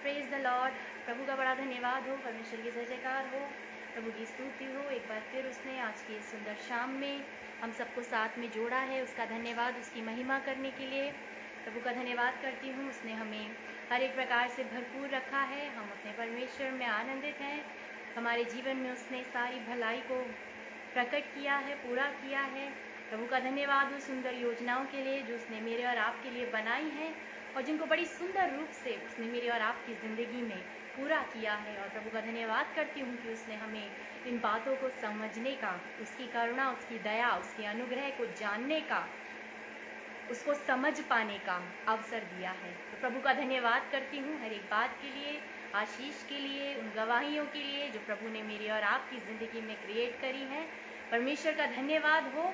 Praise the Lord. प्रभु का बड़ा धन्यवाद हो, परमेश्वर की जय जयकार हो, प्रभु की स्तुति हो। एक बार फिर उसने आज की इस सुंदर शाम में हम सबको साथ में जोड़ा है। उसका धन्यवाद, उसकी महिमा करने के लिए प्रभु का धन्यवाद करती हूँ। उसने हमें हर एक प्रकार से भरपूर रखा है। हम अपने परमेश्वर में आनंदित हैं। हमारे जीवन में उसने सारी भलाई को प्रकट किया है, पूरा किया है। प्रभु का धन्यवाद उस सुंदर योजनाओं के लिए जो उसने मेरे और आपके लिए बनाई हैं और जिनको बड़ी सुंदर रूप से उसने मेरी और आपकी ज़िंदगी में पूरा किया है। और प्रभु का धन्यवाद करती हूँ कि उसने हमें इन बातों को समझने का, उसकी करुणा, उसकी दया, उसके अनुग्रह को जानने का, उसको समझ पाने का अवसर दिया है। तो प्रभु का धन्यवाद करती हूँ हर एक बात के लिए, आशीष के लिए, उन गवाहियों के लिए जो प्रभु ने मेरी और आपकी ज़िंदगी में क्रिएट करी हैं। परमेश्वर का धन्यवाद हो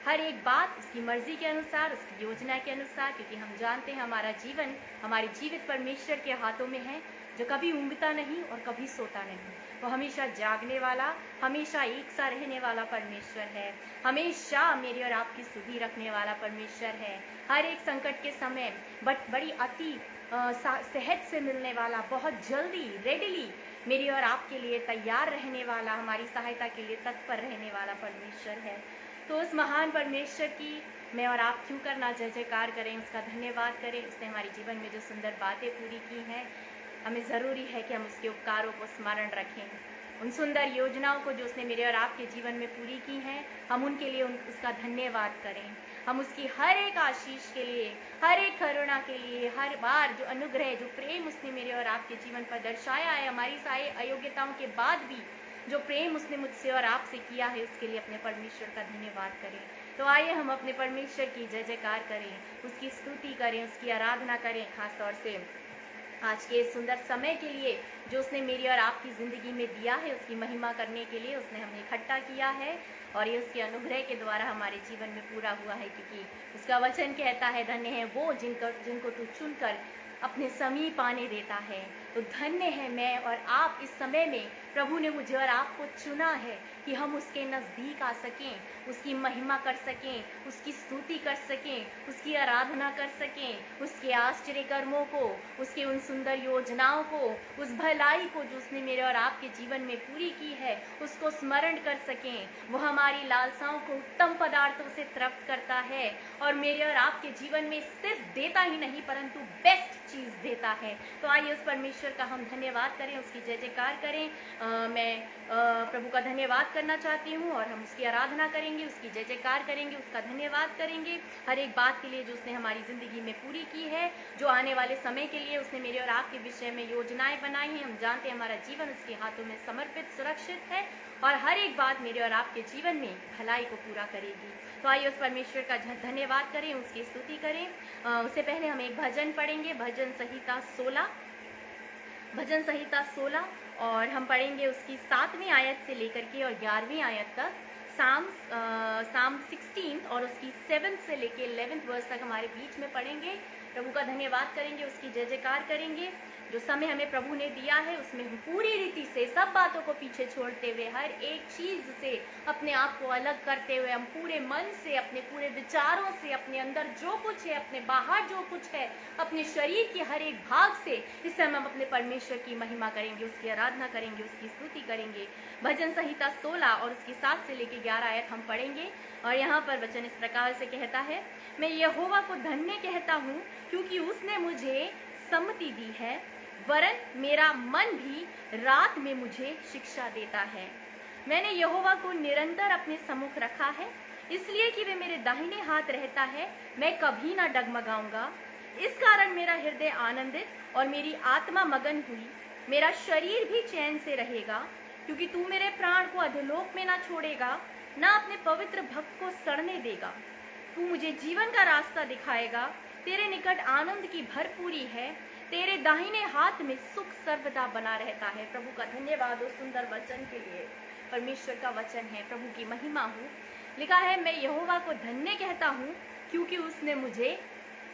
हर एक बात उसकी मर्जी के अनुसार, उसकी योजना के अनुसार, क्योंकि हम जानते हैं हमारा जीवन हमारे जीवित परमेश्वर के हाथों में है, जो कभी ऊँघता नहीं और कभी सोता नहीं। वो हमेशा जागने वाला, हमेशा एक सा रहने वाला परमेश्वर है। हमेशा मेरी और आपकी सुधि रखने वाला परमेश्वर है। हर एक संकट के समय बड़ी अति सहज से मिलने वाला, बहुत जल्दी रेडिली मेरी और आपके लिए तैयार रहने वाला, हमारी सहायता के लिए तत्पर रहने वाला परमेश्वर है। तो उस महान परमेश्वर की मैं और आप क्यों करना जय जयकार करें, उसका धन्यवाद करें। उसने हमारे जीवन में जो सुंदर बातें पूरी की हैं, हमें ज़रूरी है कि हम उसके उपकारों को स्मरण रखें। उन सुंदर योजनाओं को जो उसने मेरे और आपके जीवन में पूरी की हैं, हम उनके लिए उसका धन्यवाद करें। हम उसकी हर एक आशीष के लिए, हर एक करुणा के लिए, हर बार जो अनुग्रह, जो प्रेम उसने मेरे और आपके जीवन पर दर्शाया है, हमारी सारी अयोग्यताओं के बाद भी जो प्रेम उसने मुझसे और आपसे किया है, उसके लिए अपने परमेश्वर का धन्यवाद करें। तो आइए हम अपने परमेश्वर की जय जयकार करें, उसकी स्तुति करें, उसकी आराधना करें। खास तौर से आज के इस सुंदर समय के लिए जो उसने मेरी और आपकी ज़िंदगी में दिया है, उसकी महिमा करने के लिए उसने हमें इकट्ठा किया है और ये उसके अनुग्रह के द्वारा हमारे जीवन में पूरा हुआ है। क्योंकि उसका वचन कहता है, धन्य है वो जिनको तू चुनकर अपने समीप आने देता है। तो धन्य है मैं और आप इस समय में, प्रभु ने मुझे और आपको चुना है कि हम उसके नज़दीक आ सकें, उसकी महिमा कर सकें, उसकी स्तुति कर सकें, उसकी आराधना कर सकें, उसके आश्चर्य कर्मों को, उसके उन सुंदर योजनाओं को, उस भलाई को जो उसने मेरे और आपके जीवन में पूरी की है, उसको स्मरण कर सकें। वो हमारी लालसाओं को उत्तम पदार्थों से तृप्त करता है और मेरे और आपके जीवन में सिर्फ देता ही नहीं परंतु बेस्ट चीज़ देता है। तो आइए उस परमेश्वर का हम धन्यवाद करें, उसकी जय जयकार करें। मैं प्रभु का धन्यवाद करना चाहती हूँ और हम उसकी आराधना करेंगे, उसकी जय जयकार करेंगे, उसका धन्यवाद करेंगे हर एक बात के लिए जो उसने हमारी ज़िंदगी में पूरी की है, जो आने वाले समय के लिए उसने मेरे और आपके विषय में योजनाएं बनाई हैं। हम जानते हैं हमारा जीवन उसके हाथों में समर्पित, सुरक्षित है और हर एक बात मेरे और आपके जीवन में भलाई को पूरा करेगी। तो आइए उस परमेश्वर का धन्यवाद करें, उसकी स्तुति करें। उससे पहले हम एक भजन पढ़ेंगे, भजन संहिता 16 और हम पढ़ेंगे उसकी 7वीं आयत से लेकर के और 11वीं आयत तक। साम 16 और उसकी 7 से लेके 11th वर्स तक हमारे बीच में पढ़ेंगे। प्रभु का धन्यवाद करेंगे, उसकी जय जयकार करेंगे। जो समय हमें प्रभु ने दिया है उसमें हम पूरी रीति से सब बातों को पीछे छोड़ते हुए, हर एक चीज़ से अपने आप को अलग करते हुए, हम पूरे मन से, अपने पूरे विचारों से, अपने अंदर जो कुछ है, अपने बाहर जो कुछ है, अपने शरीर के हर एक भाग से इस समय हम अपने परमेश्वर की महिमा करेंगे, उसकी आराधना करेंगे, उसकी स्तुति करेंगे। भजन संहिता 16 और उसकी 7 से लेकर 11 आयत हम पढ़ेंगे और यहाँ पर वचन इस प्रकार से कहता है, मैं यहोवा को धन्य कहता हूँ क्योंकि उसने मुझे सम्मति दी है, वरन मेरा मन भी रात में मुझे शिक्षा देता है। मैंने यहोवा को निरंतर अपने सम्मुख रखा है, इसलिए कि वे मेरे दाहिने हाथ रहता है, मैं कभी ना डगमगाऊंगा। इस कारण मेरा हृदय आनंदित और मेरी आत्मा मगन हुई, मेरा शरीर भी चैन से रहेगा, क्योंकि तू मेरे प्राण को अधोलोक में ना छोड़ेगा, ना अपने पवित्र भक्त को सड़ने देगा। तू मुझे जीवन का रास्ता दिखाएगा, तेरे निकट आनंद की भरपूरी है, तेरे दाहिने हाथ में सुख सर्वदा बना रहता है। प्रभु का धन्यवाद उस सुंदर वचन के लिए। परमेश्वर का वचन है, प्रभु की महिमा हो। लिखा है, मैं यहोवा को धन्य कहता हूँ क्योंकि उसने मुझे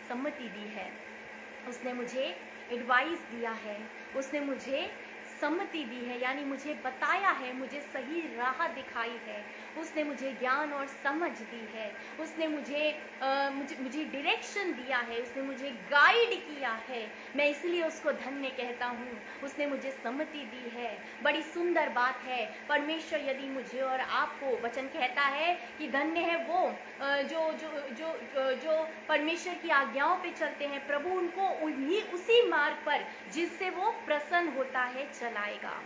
सम्मति दी है, उसने मुझे एडवाइस दिया है, उसने मुझे सम्मति दी है, यानी मुझे बताया है, मुझे सही राह दिखाई है, उसने मुझे ज्ञान और समझ दी है, उसने मुझे डायरेक्शन दिया है, उसने मुझे गाइड किया है। मैं इसलिए उसको धन्य कहता हूँ, उसने मुझे सम्मति दी है। बड़ी सुंदर बात है। परमेश्वर यदि मुझे और आपको, वचन कहता है कि धन्य है वो जो परमेश्वर की आज्ञाओं पे चलते हैं, प्रभु उनको उसी मार्ग पर जिससे वो प्रसन्न होता है चलाएगा।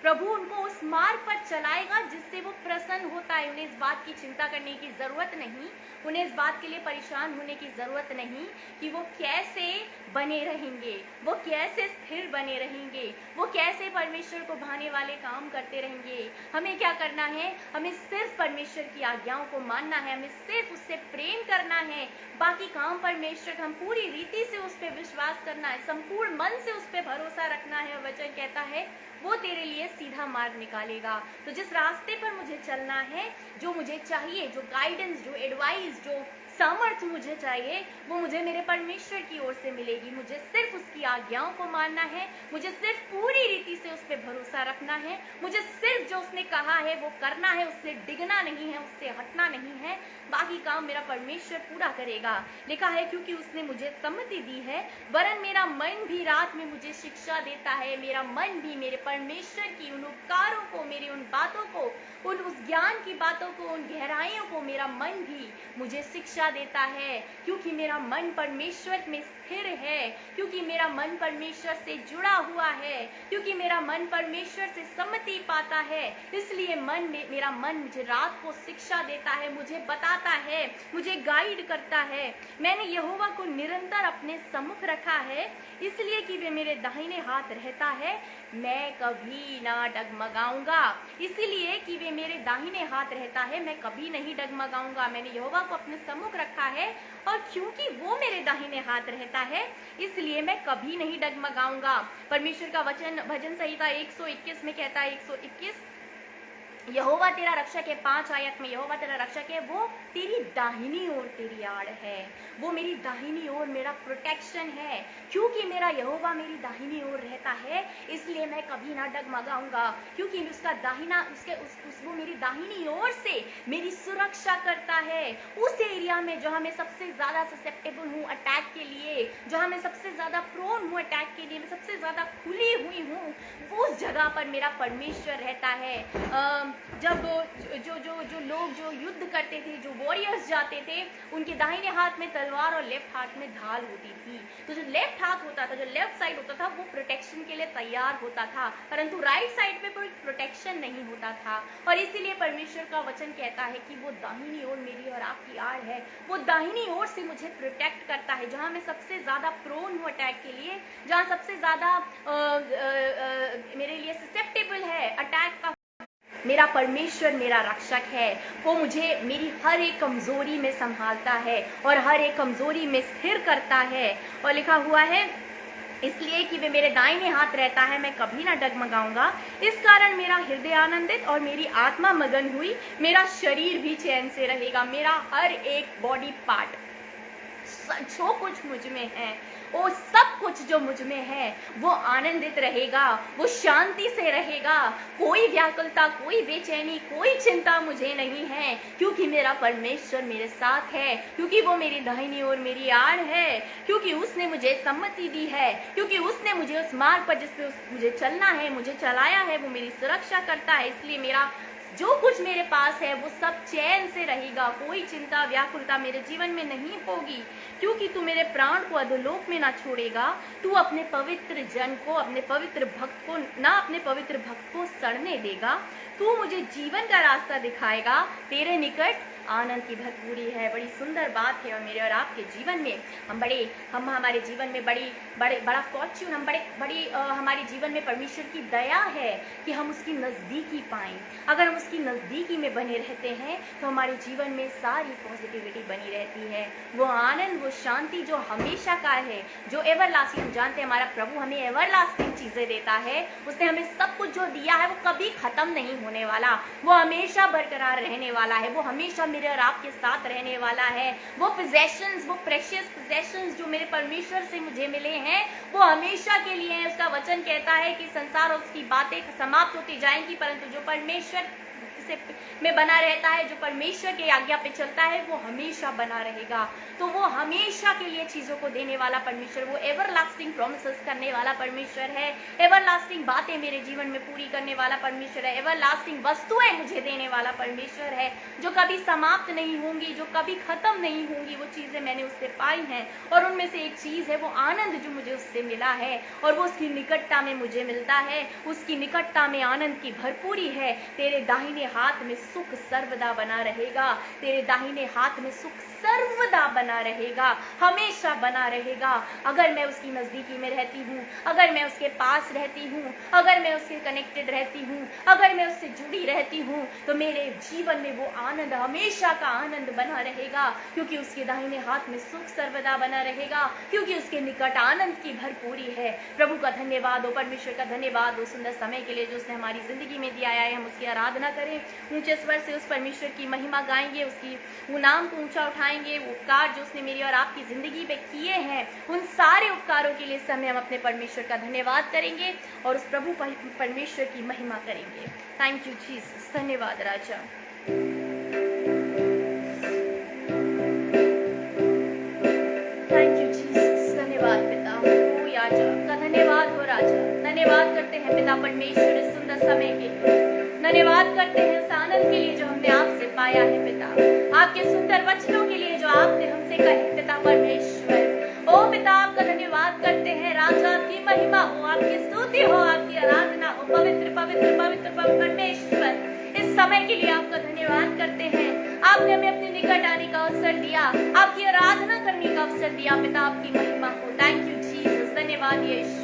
प्रभु उनको उस मार्ग पर चलाएगा जिससे वो प्रसन्न होता है। उन्हें इस बात की चिंता करने की जरूरत नहीं, उन्हें इस बात के लिए परेशान होने की जरूरत नहीं कि वो कैसे बने रहेंगे, वो कैसे स्थिर बने रहेंगे, वो कैसे परमेश्वर को भाने वाले काम करते रहेंगे। हमें क्या करना है? हमें सिर्फ परमेश्वर की आज्ञाओं को मानना है, हमें सिर्फ उससे प्रेम करना है। बाकी काम परमेश्वर, हम पूरी रीति से उस पर विश्वास करना है, संपूर्ण मन से उस पर भरोसा रखना है। वचन कहता है वो तेरे लिए सीधा मार्ग निकालेगा। तो जिस रास्ते पर मुझे चलना है, जो मुझे चाहिए, जो गाइडेंस, जो एडवाइस, जो सामर्थ्य मुझे चाहिए, वो मुझे मेरे परमेश्वर की ओर से मिलेगी। मुझे सिर्फ उसकी आज्ञाओं को मानना है, मुझे सिर्फ पूरी रीति से उस पर भरोसा रखना है, मुझे सिर्फ जो उसने कहा है वो करना है, उससे डिगना नहीं है, उससे हटना नहीं है। बाकी काम मेरा परमेश्वर पूरा करेगा। लिखा है क्योंकि उसने मुझे सम्मति दी है, वरन मेरा मन भी रात में मुझे शिक्षा देता है। मेरा मन भी मेरे परमेश्वर की उन उपकारों को, मेरी उन बातों को, उस ज्ञान की बातों को, उन गहराइयों को मेरा मन भी मुझे शिक्षा देता है। क्योंकि मेरा मन परमेश्वर में स्थिर है, क्योंकि मेरा मन परमेश्वर से जुड़ा हुआ है, क्योंकि मेरा मन परमेश्वर से सम्मति पाता है, इसलिए मेरा मन मुझे रात को शिक्षा देता है, मुझे बताता है, मुझे गाइड करता है। मैंने यहोवा को निरंतर अपने सम्मुख रखा है, इसलिए कि वे मेरे दाहिने हाथ रहता है, मैं कभी ना डगमगाऊंगा। इसीलिए कि वे मेरे दाहिने हाथ रहता है, मैं कभी नहीं डगमगाऊंगा। मैंने यहोवा को अपने सम्मुख रखा है, और क्योंकि वो मेरे दाहिने हाथ रहता है, इसलिए मैं कभी नहीं डगमगाऊंगा। परमेश्वर का वचन भजन संहिता 121 में कहता है, 121, यहोवा तेरा रक्षक है। 5 आयत में यहोवा तेरा रक्षक है, वो तेरी दाहिनी ओर तेरी आड़ है, वो मेरी दाहिनी ओर मेरा प्रोटेक्शन है। क्योंकि मेरा यहोवा मेरी दाहिनी ओर रहता है, इसलिए मैं कभी ना डगमगाऊंगा। क्योंकि उसका दाहिना वो मेरी दाहिनी ओर से मेरी सुरक्षा करता है। उस एरिया में जहाँ मैं सबसे ज्यादा ससेप्टेबल हूँ अटैक के लिए, जहाँ मैं सबसे ज्यादा प्रोन हूँ अटैक के लिए, मैं सबसे ज्यादा खुली हुई हूँ, उस जगह पर मेरा परमेश्वर रहता है। जब जो लोग जो युद्ध करते थे, जो वॉरियर्स जाते थे, उनके दाहिने हाथ में तलवार और लेफ्ट हाथ में ढाल होती थी। तो जो लेफ्ट हाथ होता था, जो लेफ्ट साइड होता था, वो प्रोटेक्शन के लिए तैयार होता था, परंतु राइट साइड पे कोई प्रोटेक्शन नहीं होता था। और इसीलिए परमेश्वर का वचन कहता है कि वो दाहिनी ओर मेरी और आपकी आड़ है, वो दाहिनी ओर से मुझे प्रोटेक्ट करता है। जहाँ मैं सबसे ज्यादा प्रोन हूँ अटैक के लिए, जहाँ सबसे ज्यादा मेरे लिए ससेप्टेबल है अटैक का, मेरा परमेश्वर मेरा रक्षक है। वो मुझे मेरी हर एक कमजोरी में संभालता है और हर एक कमजोरी में स्थिर करता है। और लिखा हुआ है, इसलिए कि वे मेरे दाहिने हाथ रहता है, मैं कभी ना डगमगाऊंगा। इस कारण मेरा हृदय आनंदित और मेरी आत्मा मगन हुई, मेरा शरीर भी चैन से रहेगा। मेरा हर एक बॉडी पार्ट, जो कुछ मुझ में है, वो सब कुछ जो मुझ में है, वो आनंदित रहेगा, वो शांति से रहेगा। कोई व्याकुलता, कोई बेचैनी, कोई चिंता मुझे नहीं है, क्योंकि मेरा परमेश्वर मेरे साथ है, क्योंकि वो मेरी दाहिनी ओर मेरी आड़ है, क्योंकि उसने मुझे सम्मति दी है, क्योंकि उसने मुझे उस मार्ग पर जिस पे मुझे चलना है, मुझे चलाया है, वो मेरी सुरक्षा करता है। इसलिए मेरा जो कुछ मेरे पास है वो सब चैन से रहेगा। कोई चिंता व्याकुलता मेरे जीवन में नहीं होगी, क्योंकि तू मेरे प्राण को अधोलोक में ना छोड़ेगा। तू अपने पवित्र जन को, अपने पवित्र भक्त को ना, अपने पवित्र भक्त को सड़ने देगा। तू मुझे जीवन का रास्ता दिखाएगा, तेरे निकट आनंद की भरपूरी है। बड़ी सुंदर बात है। और मेरे और आपके जीवन में हम हमारे जीवन में बड़ा फॉर्च्यून, हमारे जीवन में परमेश्वर की दया है कि हम उसकी नज़दीकी पाएं। अगर हम उसकी नज़दीकी में बने रहते हैं तो हमारे जीवन में सारी पॉजिटिविटी बनी रहती है। वो आनंद, वो शांति जो हमेशा का है, जो एवरलास्टिंग, हम जानते हैं हमारा प्रभु हमें एवरलास्टिंग चीज़ें देता है। उसने हमें सब कुछ जो दिया है वो कभी ख़त्म नहीं होने वाला, वो हमेशा बरकरार रहने वाला है, वो हमेशा मेरे और आपके साथ रहने वाला है। वो पोजेशंस, वो प्रेशियस पोजेशंस जो मेरे परमेश्वर से मुझे मिले हैं, वो हमेशा के लिए हैं। उसका वचन कहता है कि संसार और उसकी बातें समाप्त होती जाएंगी, परंतु जो परमेश्वर में बना रहता है, जो परमेश्वर की आज्ञा पे चलता है, वो हमेशा बना रहेगा। तो वो हमेशा के लिए चीजों को देने वाला परमेश्वर, वो एवरलास्टिंग प्रॉमिसेस करने वाला परमेश्वर है, एवरलास्टिंग बातें मेरे जीवन में पूरी करने वाला परमेश्वर है, एवरलास्टिंग वस्तुएं मुझे देने वाला परमेश्वर है, जो कभी समाप्त नहीं होंगी, जो कभी खत्म नहीं होंगी। वो चीजें मैंने उससे पाई हैं, और उनमें से एक चीज है वो आनंद जो मुझे उससे मिला है, और वो उसकी निकटता में मुझे मिलता है। उसकी निकटता में आनंद की भरपूरी है। तेरे दाहिने हाथ में सुख सर्वदा बना रहेगा, तेरे दाहिने हाथ में सुख सर्वदा बना रहेगा, हमेशा बना रहेगा। अगर मैं उसकी नजदीकी में रहती हूँ, अगर मैं उसके पास रहती हूँ, अगर मैं उससे कनेक्टेड रहती हूँ, अगर मैं उससे जुड़ी रहती हूँ, तो मेरे जीवन में वो आनंद, हमेशा का आनंद बना रहेगा, क्योंकि उसके दाहिने हाथ में सुख सर्वदा बना रहेगा, क्योंकि उसके निकट आनंद की भरपूरी है। प्रभु का धन्यवाद हो, परमेश्वर का धन्यवाद हो सुंदर समय के लिए जो उसने हमारी जिंदगी में दिया है। हम उसकी आराधना करें, ऊंचे स्वर से उस परमेश्वर की महिमा गाएंगे, उसकी वो नाम को ऊंचा उठाएंगे। वो उपकार जो उसने मेरी और आपकी जिंदगी में किए हैं, उन सारे उपकारों के लिए इस समय हम अपने परमेश्वर का धन्यवाद करेंगे और उस प्रभु परमेश्वर की महिमा करेंगे। थैंक यू जीसस, धन्यवाद राजा। थैंक यू जीसस, धन्यवाद पिता हो याजा का धन्यवाद हो राजा। धन्यवाद करते हैं पिता परमेश्वर इस सुंदर समय के लिए, धन्यवाद करते हैं इस आनंद के लिए जो हमने आपसे पाया है पिता, आपके सुंदर वचनों के लिए जो आपने हमसे कहे पिता परमेश्वर। ओ पिता आपका धन्यवाद करते हैं राजा, आपकी महिमा हो, आपकी स्तुति हो, आपकी आराधना हो। पवित्र पवित्र पवित्र परमेश्वर, इस समय के लिए आपका धन्यवाद करते हैं। आपने हमें अपने निकट आने का अवसर दिया, आपकी आराधना करने का अवसर दिया पिता, आपकी महिमा हो। थैंक यू जीसस, धन्यवाद यीशु।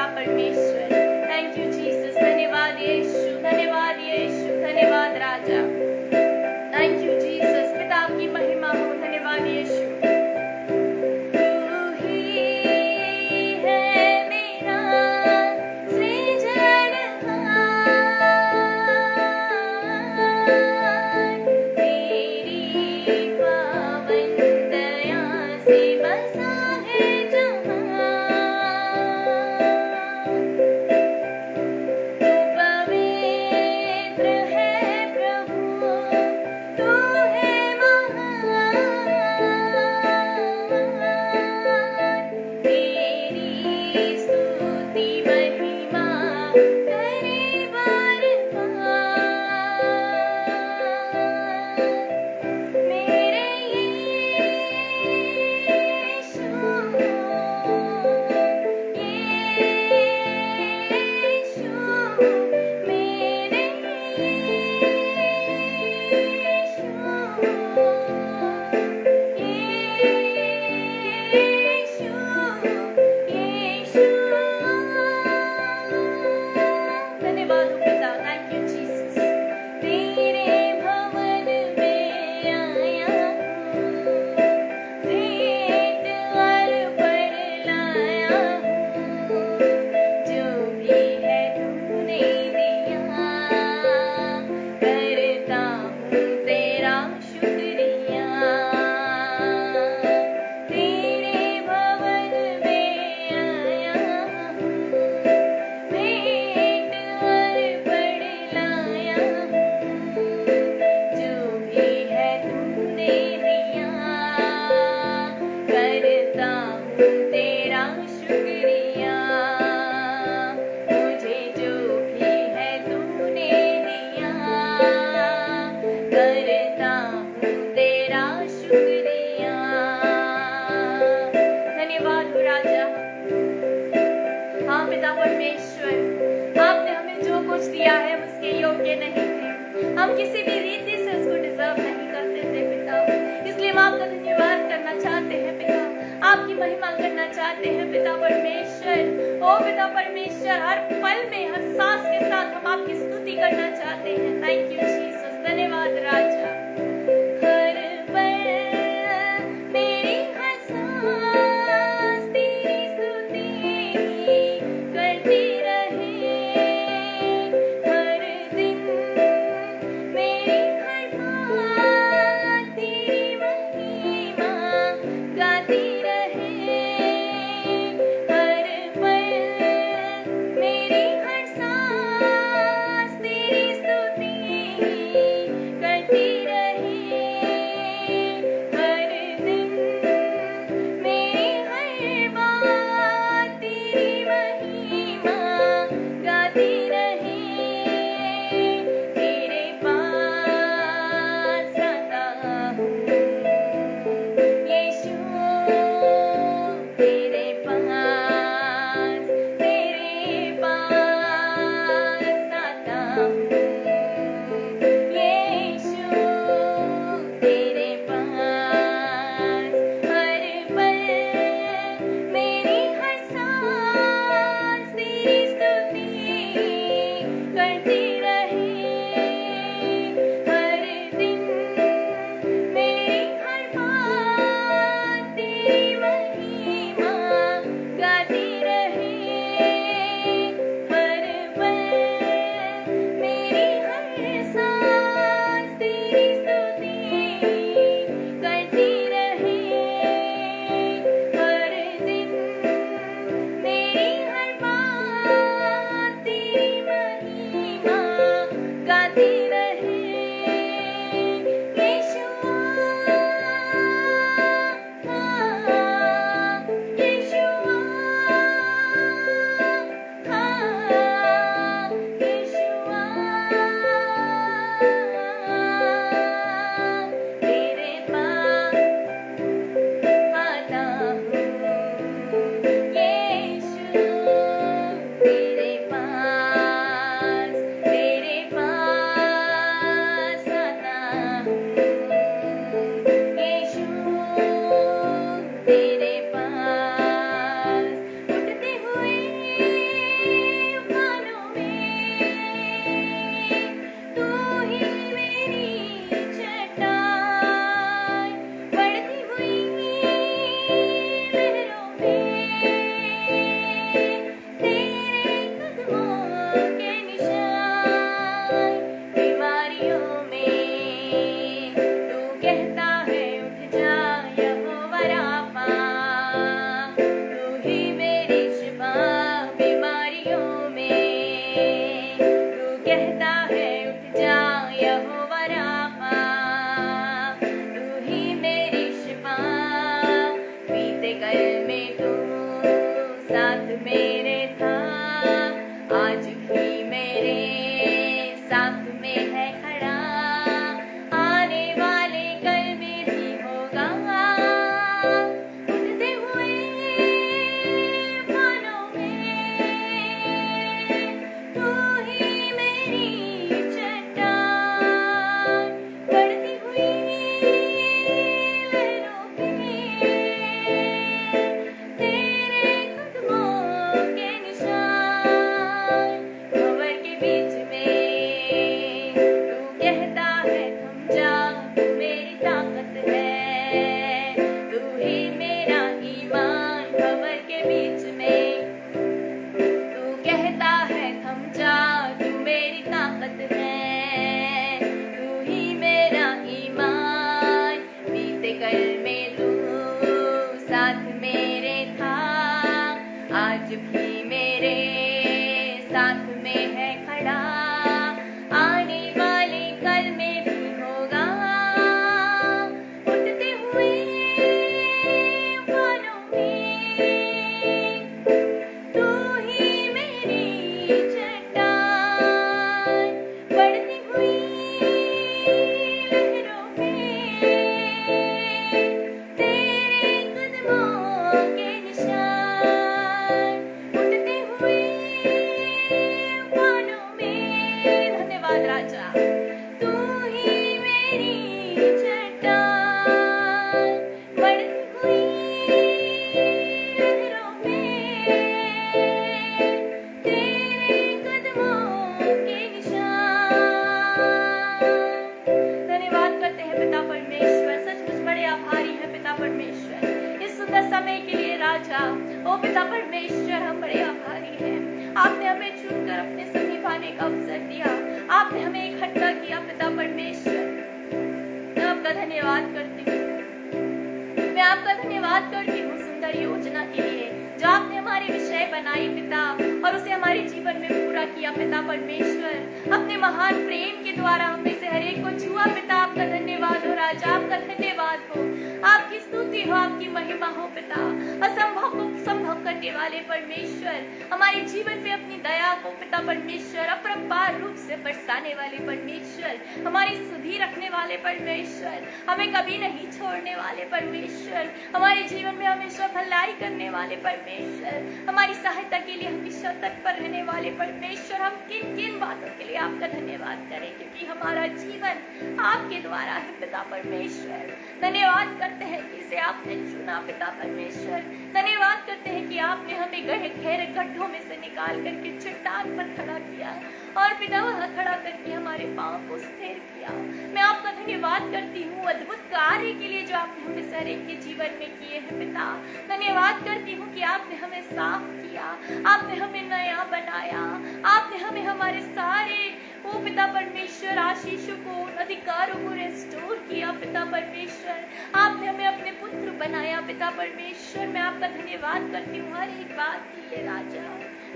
पिता परमेश्वर। थैंक यू जीसस, धन्यवाद यीशु, धन्यवाद यीशु, धन्यवाद राजा। थैंक यू जीसस, पिता आपकी महिमा हो, धन्यवाद यीशु। आज भी मेरे साथ में है खड़ा, आने वाले कल में भी होगा। उठते हुए बादलों में तू ही मेरी चट्टान, बढ़ती हुई लहरों में तेरे कदमों के निशान। उठते हुए बादलों में, धन्यवाद राजा, तू ही मेरी चट्टान, बढ़ती हुई लहरों में तेरे कदमों के निशान। धन्यवाद करते हैं पिता परमेश्वर, सचमुच बड़े आभारी हैं पिता परमेश्वर इस सुंदर समय के लिए राजा। ओ पिता परमेश्वर, हम बड़े आभारी हैं, आपने हमें चुनकर अपने समीप आने का अवसर दिया, आपने हमें इकट्ठा किया पिता परमेश्वर। मैं आपका धन्यवाद करती हूँ, मैं आपका धन्यवाद करती हूँ सुंदर योजना के लिए जो आपने हमारे विषय बनाई पिता, और उसे हमारे जीवन में पूरा किया पिता परमेश्वर। अपने महान प्रेम के द्वारा हमें से हर एक को छुआ पिता, आपका धन्यवाद हो राजा, आपका धन्यवाद हो, आपकी स्तुति हो, आपकी महिमा हो पिता। असंभव को संभव करने वाले परमेश्वर, हमारे जीवन में अपनी दया को पिता परमेश्वर अपरंपार रूप से बरसाने वाले परमेश्वर, हमारी सुधि रखने वाले परमेश्वर, हमें कभी नहीं छोड़ने वाले परमेश्वर, हमारे जीवन में हमेशा भलाई करने वाले परमेश्वर, हमारी सहायता के लिए हमेशा तत्पर रहने वाले परमेश्वर। हम किन किन बातों के लिए आपका धन्यवाद करें, क्योंकि हमारा जीवन आपके द्वारा है पिता परमेश्वर। धन्यवाद करते हैं कि इसे आपने चुना पिता परमेश्वर, धन्यवाद करते हैं कि आपने हमें गहरे गड्ढों में से निकाल करके चट्टान पर खड़ा किया और पिता वहां खड़ा करके हमारे पांव को स्थिर किया। मैं आपका धन्यवाद करती हूँ अद्भुत कार्य के लिए जो आपने हमें हर एक के जीवन में किए हैं पिता। धन्यवाद करती हूँ कि आपने हमें साफ किया, आपने हमें नया बनाया, आपने हमें हमारे सारे ओ पिता परमेश्वर आशीषों को, अधिकारों को रेस्टोर किया पिता परमेश्वर। आपने हमें अपने पुत्र बनाया पिता परमेश्वर। मैं आपका धन्यवाद करती हूँ हर एक बात के लिए राजा।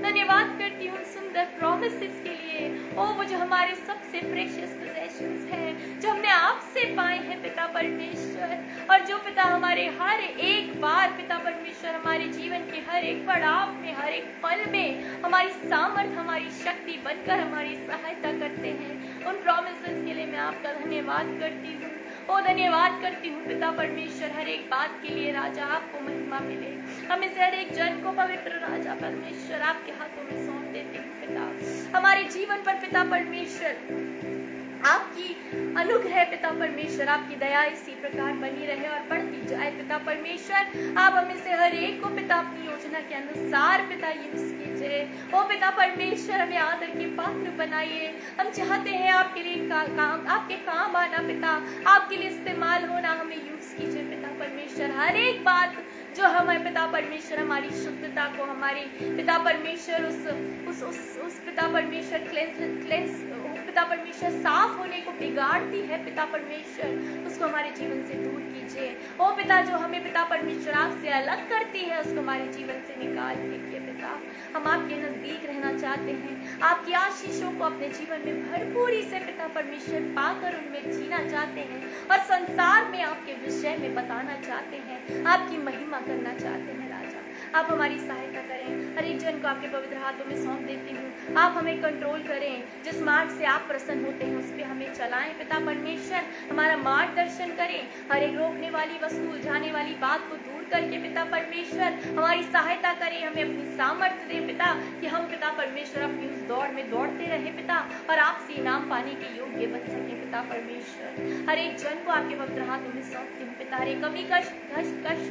धन्यवाद करती हूँ सुंदर प्रोमिसेस के लिए, ओ वो जो हमारे सबसे प्रेशियस पोजेशंस हैं, जो हमने आपसे पाए हैं पिता परमेश्वर, और जो पिता हमारे हर एक बार पिता परमेश्वर हमारे जीवन के हर एक पड़ाव में, हर एक पल में हमारी सामर्थ, हमारी शक्ति बनकर हमारी सहायता करते हैं। उन प्रोमिसेस के लिए मैं आपका धन्यवाद करती हूँ। ओ धन्यवाद करती हूँ पिता परमेश्वर हर एक बात के लिए राजा। आपको महिमा मिले, हम इस हर एक जन को पवित्र राजा परमेश्वर आपके हाथों में सौंप देते हैं पिता। हमारे जीवन पर पिता परमेश्वर आपकी अनुग्रह पिता परमेश्वर, आपकी दया इसी प्रकार बनी रहे और बढ़ती जाए पिता परमेश्वर। आप हमें से हर एक को पिता अपनी योजना के अनुसार पिता यूज कीजिए। ओ पिता परमेश्वर हमें आदर के पात्र बनाइए। हम चाहते हैं आपके लिए काम, आपके काम आना पिता, आपके लिए इस्तेमाल होना, हमें यूज कीजिए पिता परमेश्वर। हर एक बात जो हमें पिता परमेश्वर हमारी शुद्धता को, हमारी पिता परमेश्वर उस पिता परमेश्वर क्लेंस पिता परमेश्वर साफ होने को बिगाड़ती है पिता परमेश्वर, उसको हमारे जीवन से दूर कीजिए। ओ पिता जो हमें पिता परमेश्वर आपसे अलग करती है, उसको हमारे जीवन से निकाल दीजिए पिता। हम आपके नजदीक रहना चाहते हैं, आपकी आशीषों को अपने जीवन में भरपूरी से पिता परमेश्वर पाकर उनमें जीना चाहते हैं और संसार में आपके विषय में बताना चाहते हैं, आपकी महिमा करना चाहते हैं राजा। आप हमारी सहायता करें, हर एक जन को आपके पवित्र हाथों में सौंप देती हूँ। आप हमें कंट्रोल करें, जिस मार्ग से आप प्रसन्न होते हैं उस पर हमें चलाएं पिता परमेश्वर। हमारा मार्गदर्शन करें, हर एक रोकने वाली वस्तु, उलझाने वाली बात को दूर करके पिता परमेश्वर हमारी सहायता करें। हमें अपनी सामर्थ्य दें पिता, कि हम पिता परमेश्वर अपनी उस दौड़ में दौड़ते रहे पिता, और आपसे इनाम पाने के योग्य बन सके पिता परमेश्वर। हर एक जन को आपके पवित्र हाथों में सौंपती हूँ पिता। हर एक कमी, कष्ट,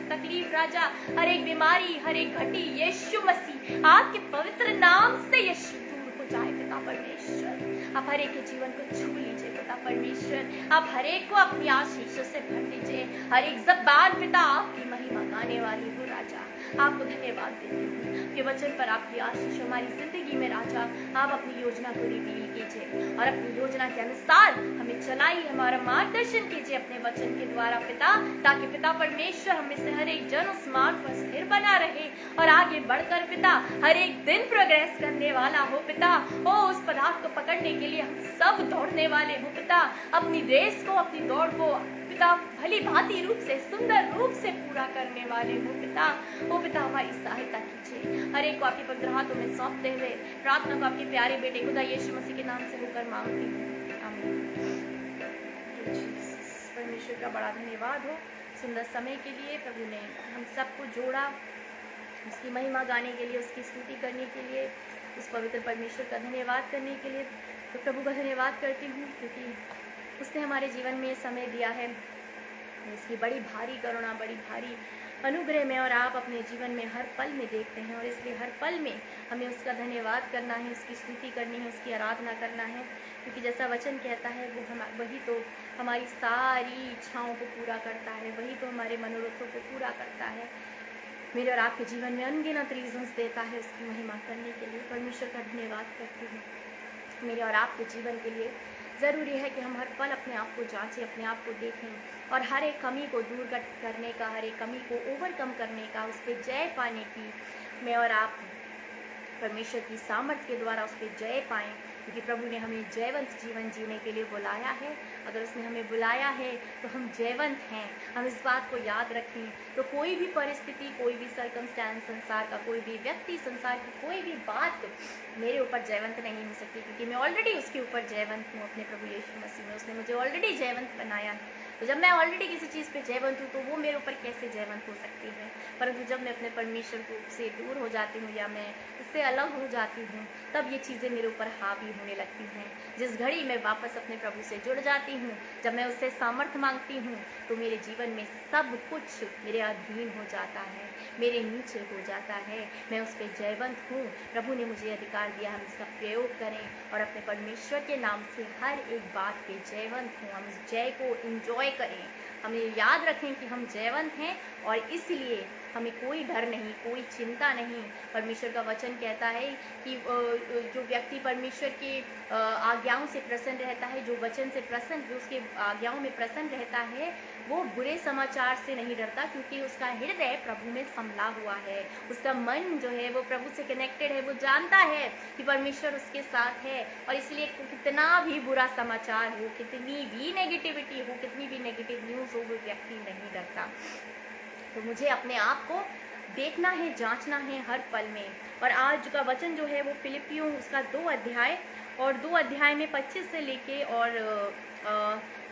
तकलीफ राजा, हर एक बीमारी, हर एक घटी, यीशु मसीह आपके पवित्र नाम से यीशु दूर हो जाए पिता परमेश्वर। आप हर एक के जीवन को छू लीजिए पिता परमेश्वर। आप हर एक को अपनी आशीषों से भर दीजिए। हर एक ज़बान पिता आपकी महिमा गाने वाली हो राजा। आपको धन्यवाद देती हूँ कि वचन पर आपकी आशीष हमारी ज़िंदगी में राजा आप अपनी योजना को रिवील कीजिए और अपनी योजना के अनुसार हमें चलाइए, हमारा मार्गदर्शन कीजिए अपने वचन के द्वारा पिता, ताकि पिता परमेश्वर हमें से हर एक जन उस मार्ग पर स्थिर बना रहे और आगे बढ़कर पिता हर एक दिन प्रोग्रेस करने वाला हो पिता। ओ उस पदार्थ को पकड़ने के लिए हम सब दौड़ने वाले हो पिता, अपनी रेस को, अपनी दौड़ को पिता भली भांति रूप से, सुंदर रूप से पूरा करने वाले हो पिता। ओ पिता हमारी सहायता कीजिए, हर एक को आपके पवित्र हाथों में सौंपते हुए प्रार्थना को आपके प्यारे बेटे खुदा यीशु मसीह के नाम से होकर मांगती हूँ, आमीन। परमेश्वर का बड़ा धन्यवाद हो सुंदर समय के लिए। प्रभु ने हम सबको जोड़ा उसकी महिमा गाने के लिए, उसकी स्तुति करने के लिए, उस पवित्र परमेश्वर का धन्यवाद करने के लिए। तो प्रभु का धन्यवाद करती हूँ क्योंकि उसने हमारे जीवन में समय दिया है, इसकी बड़ी भारी करुणा, बड़ी भारी अनुग्रह में, और आप अपने जीवन में हर पल में देखते हैं, और इसलिए हर पल में हमें उसका धन्यवाद करना है, उसकी स्तुति करनी है, उसकी आराधना करना है, क्योंकि जैसा वचन कहता है वही तो हमारी सारी इच्छाओं को पूरा करता है, वही तो हमारे मनोरथों को पूरा करता है। मेरे और आपके जीवन में अनगिनत रीजंस देता है उसकी महिमा करने के लिए। परमेश्वर का धन्यवाद करती हूँ। मेरे और आपके जीवन के लिए ज़रूरी है कि हम हर पल अपने आप को जांचें, अपने आप को देखें और हर एक कमी को दूर करने का, हर एक कमी को ओवरकम करने का, उस पर जय पाने की मैं और आप परमेश्वर की सामर्थ्य के द्वारा उस पर जय पाएँ, क्योंकि प्रभु ने हमें जयवंत जीवन जीने के लिए बुलाया है। अगर उसने हमें बुलाया है तो हम जयवंत हैं, हम इस बात को याद रखें। तो कोई भी परिस्थिति, कोई भी सर्कमस्टेंस, संसार का कोई भी व्यक्ति, संसार की कोई भी बात मेरे ऊपर जयवंत नहीं हो सकती, क्योंकि मैं ऑलरेडी उसके ऊपर जयवंत हूँ अपने प्रभु यीशु मसीह में। उसने मुझे ऑलरेडी जयवंत बनाया है। तो जब मैं ऑलरेडी किसी चीज़ पे जयवंत हूँ तो वो मेरे ऊपर कैसे जयवंत हो सकती है। परंतु जब मैं अपने परमेश्वर को से दूर हो जाती हूँ या मैं इससे अलग हो जाती हूँ, तब ये चीज़ें मेरे ऊपर हावी होने लगती हैं। जिस घड़ी मैं वापस अपने प्रभु से जुड़ जाती हूँ, जब मैं उससे सामर्थ्य मांगती हूँ, तो मेरे जीवन में सब कुछ मेरे अधीन हो जाता है, मेरे नीचे हो जाता है। मैं उस पर जयवंत हूँ। प्रभु ने मुझे अधिकार दिया, हम इसका प्रयोग करें और अपने परमेश्वर के नाम से हर एक बात पे जयवंत हों। हम उस जय को इंजॉय करें, हमें याद रखें कि हम जयवंत हैं और इसलिए हमें कोई डर नहीं, कोई चिंता नहीं। परमेश्वर का वचन कहता है कि जो व्यक्ति परमेश्वर के आज्ञाओं से प्रसन्न रहता है, जो वचन से प्रसन्न, जो उसके आज्ञाओं में प्रसन्न रहता है, वो बुरे समाचार से नहीं डरता, क्योंकि उसका हृदय प्रभु में संभला हुआ है। उसका मन जो है वो प्रभु से कनेक्टेड है। वो जानता है कि परमेश्वर उसके साथ है, और इसलिए कितना भी बुरा समाचार हो, कितनी भी नेगेटिविटी हो, कितनी भी नेगेटिव न्यूज़ हो, वो व्यक्ति नहीं डरता। तो मुझे अपने आप को देखना है, जांचना है हर पल में। और आज का वचन जो है वो फिलिपियों उसका 2 अध्याय और 2 अध्याय में 25 से लेके और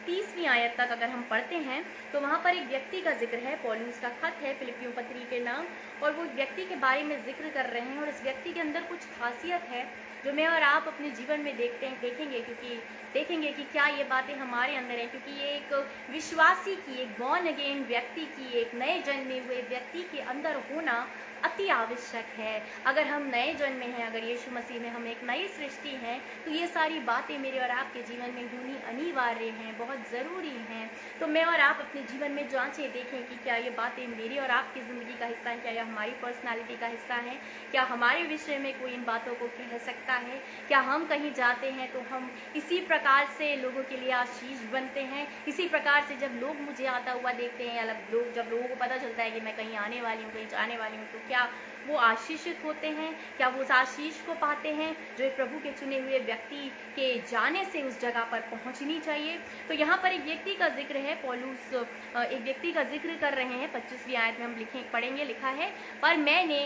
30वीं आयत तक अगर हम पढ़ते हैं तो वहाँ पर एक व्यक्ति का जिक्र है। पौलुस का खत है फिलिपियों पत्री के नाम, और वो व्यक्ति के बारे में जिक्र कर रहे हैं। और इस व्यक्ति के अंदर कुछ खासियत है जो मैं और आप अपने जीवन में देखेंगे कि क्या ये बातें हमारे अंदर हैं, क्योंकि ये एक विश्वासी की, एक बॉर्न अगेन व्यक्ति की, एक नए जन्मे हुए व्यक्ति के अंदर होना अति आवश्यक है। अगर हम नए जन्मे हैं, अगर यीशु मसीह में हम एक नई सृष्टि हैं, तो ये सारी बातें मेरे और आपके जीवन में होनी अनिवार्य हैं, बहुत ज़रूरी हैं। तो मैं और आप अपने जीवन में जांचें, देखें कि क्या ये बातें मेरी और आपकी ज़िंदगी का हिस्सा है, क्या ये हमारी पर्सनालिटी का हिस्सा है, क्या हमारे विषय में कोई इन बातों को कह सकता है। क्या हम कहीं जाते हैं तो हम इसी प्रकार से लोगों के लिए आशीष बनते हैं, इसी प्रकार से जब लोग मुझे आता हुआ देखते हैं, जब लोगों को पता चलता है कि मैं कहीं आने वाली हूँ, कहीं जाने वाली हूँ, तो क्या वो आशीषित होते हैं, क्या वो उस आशीष को पाते हैं जो एक प्रभु के चुने हुए व्यक्ति के जाने से उस जगह पर पहुंचनी चाहिए। तो यहाँ पर एक व्यक्ति का जिक्र है, पौलुस एक व्यक्ति का जिक्र कर रहे हैं। 25वीं आयत में हम पढ़ेंगे, लिखा है, पर मैंने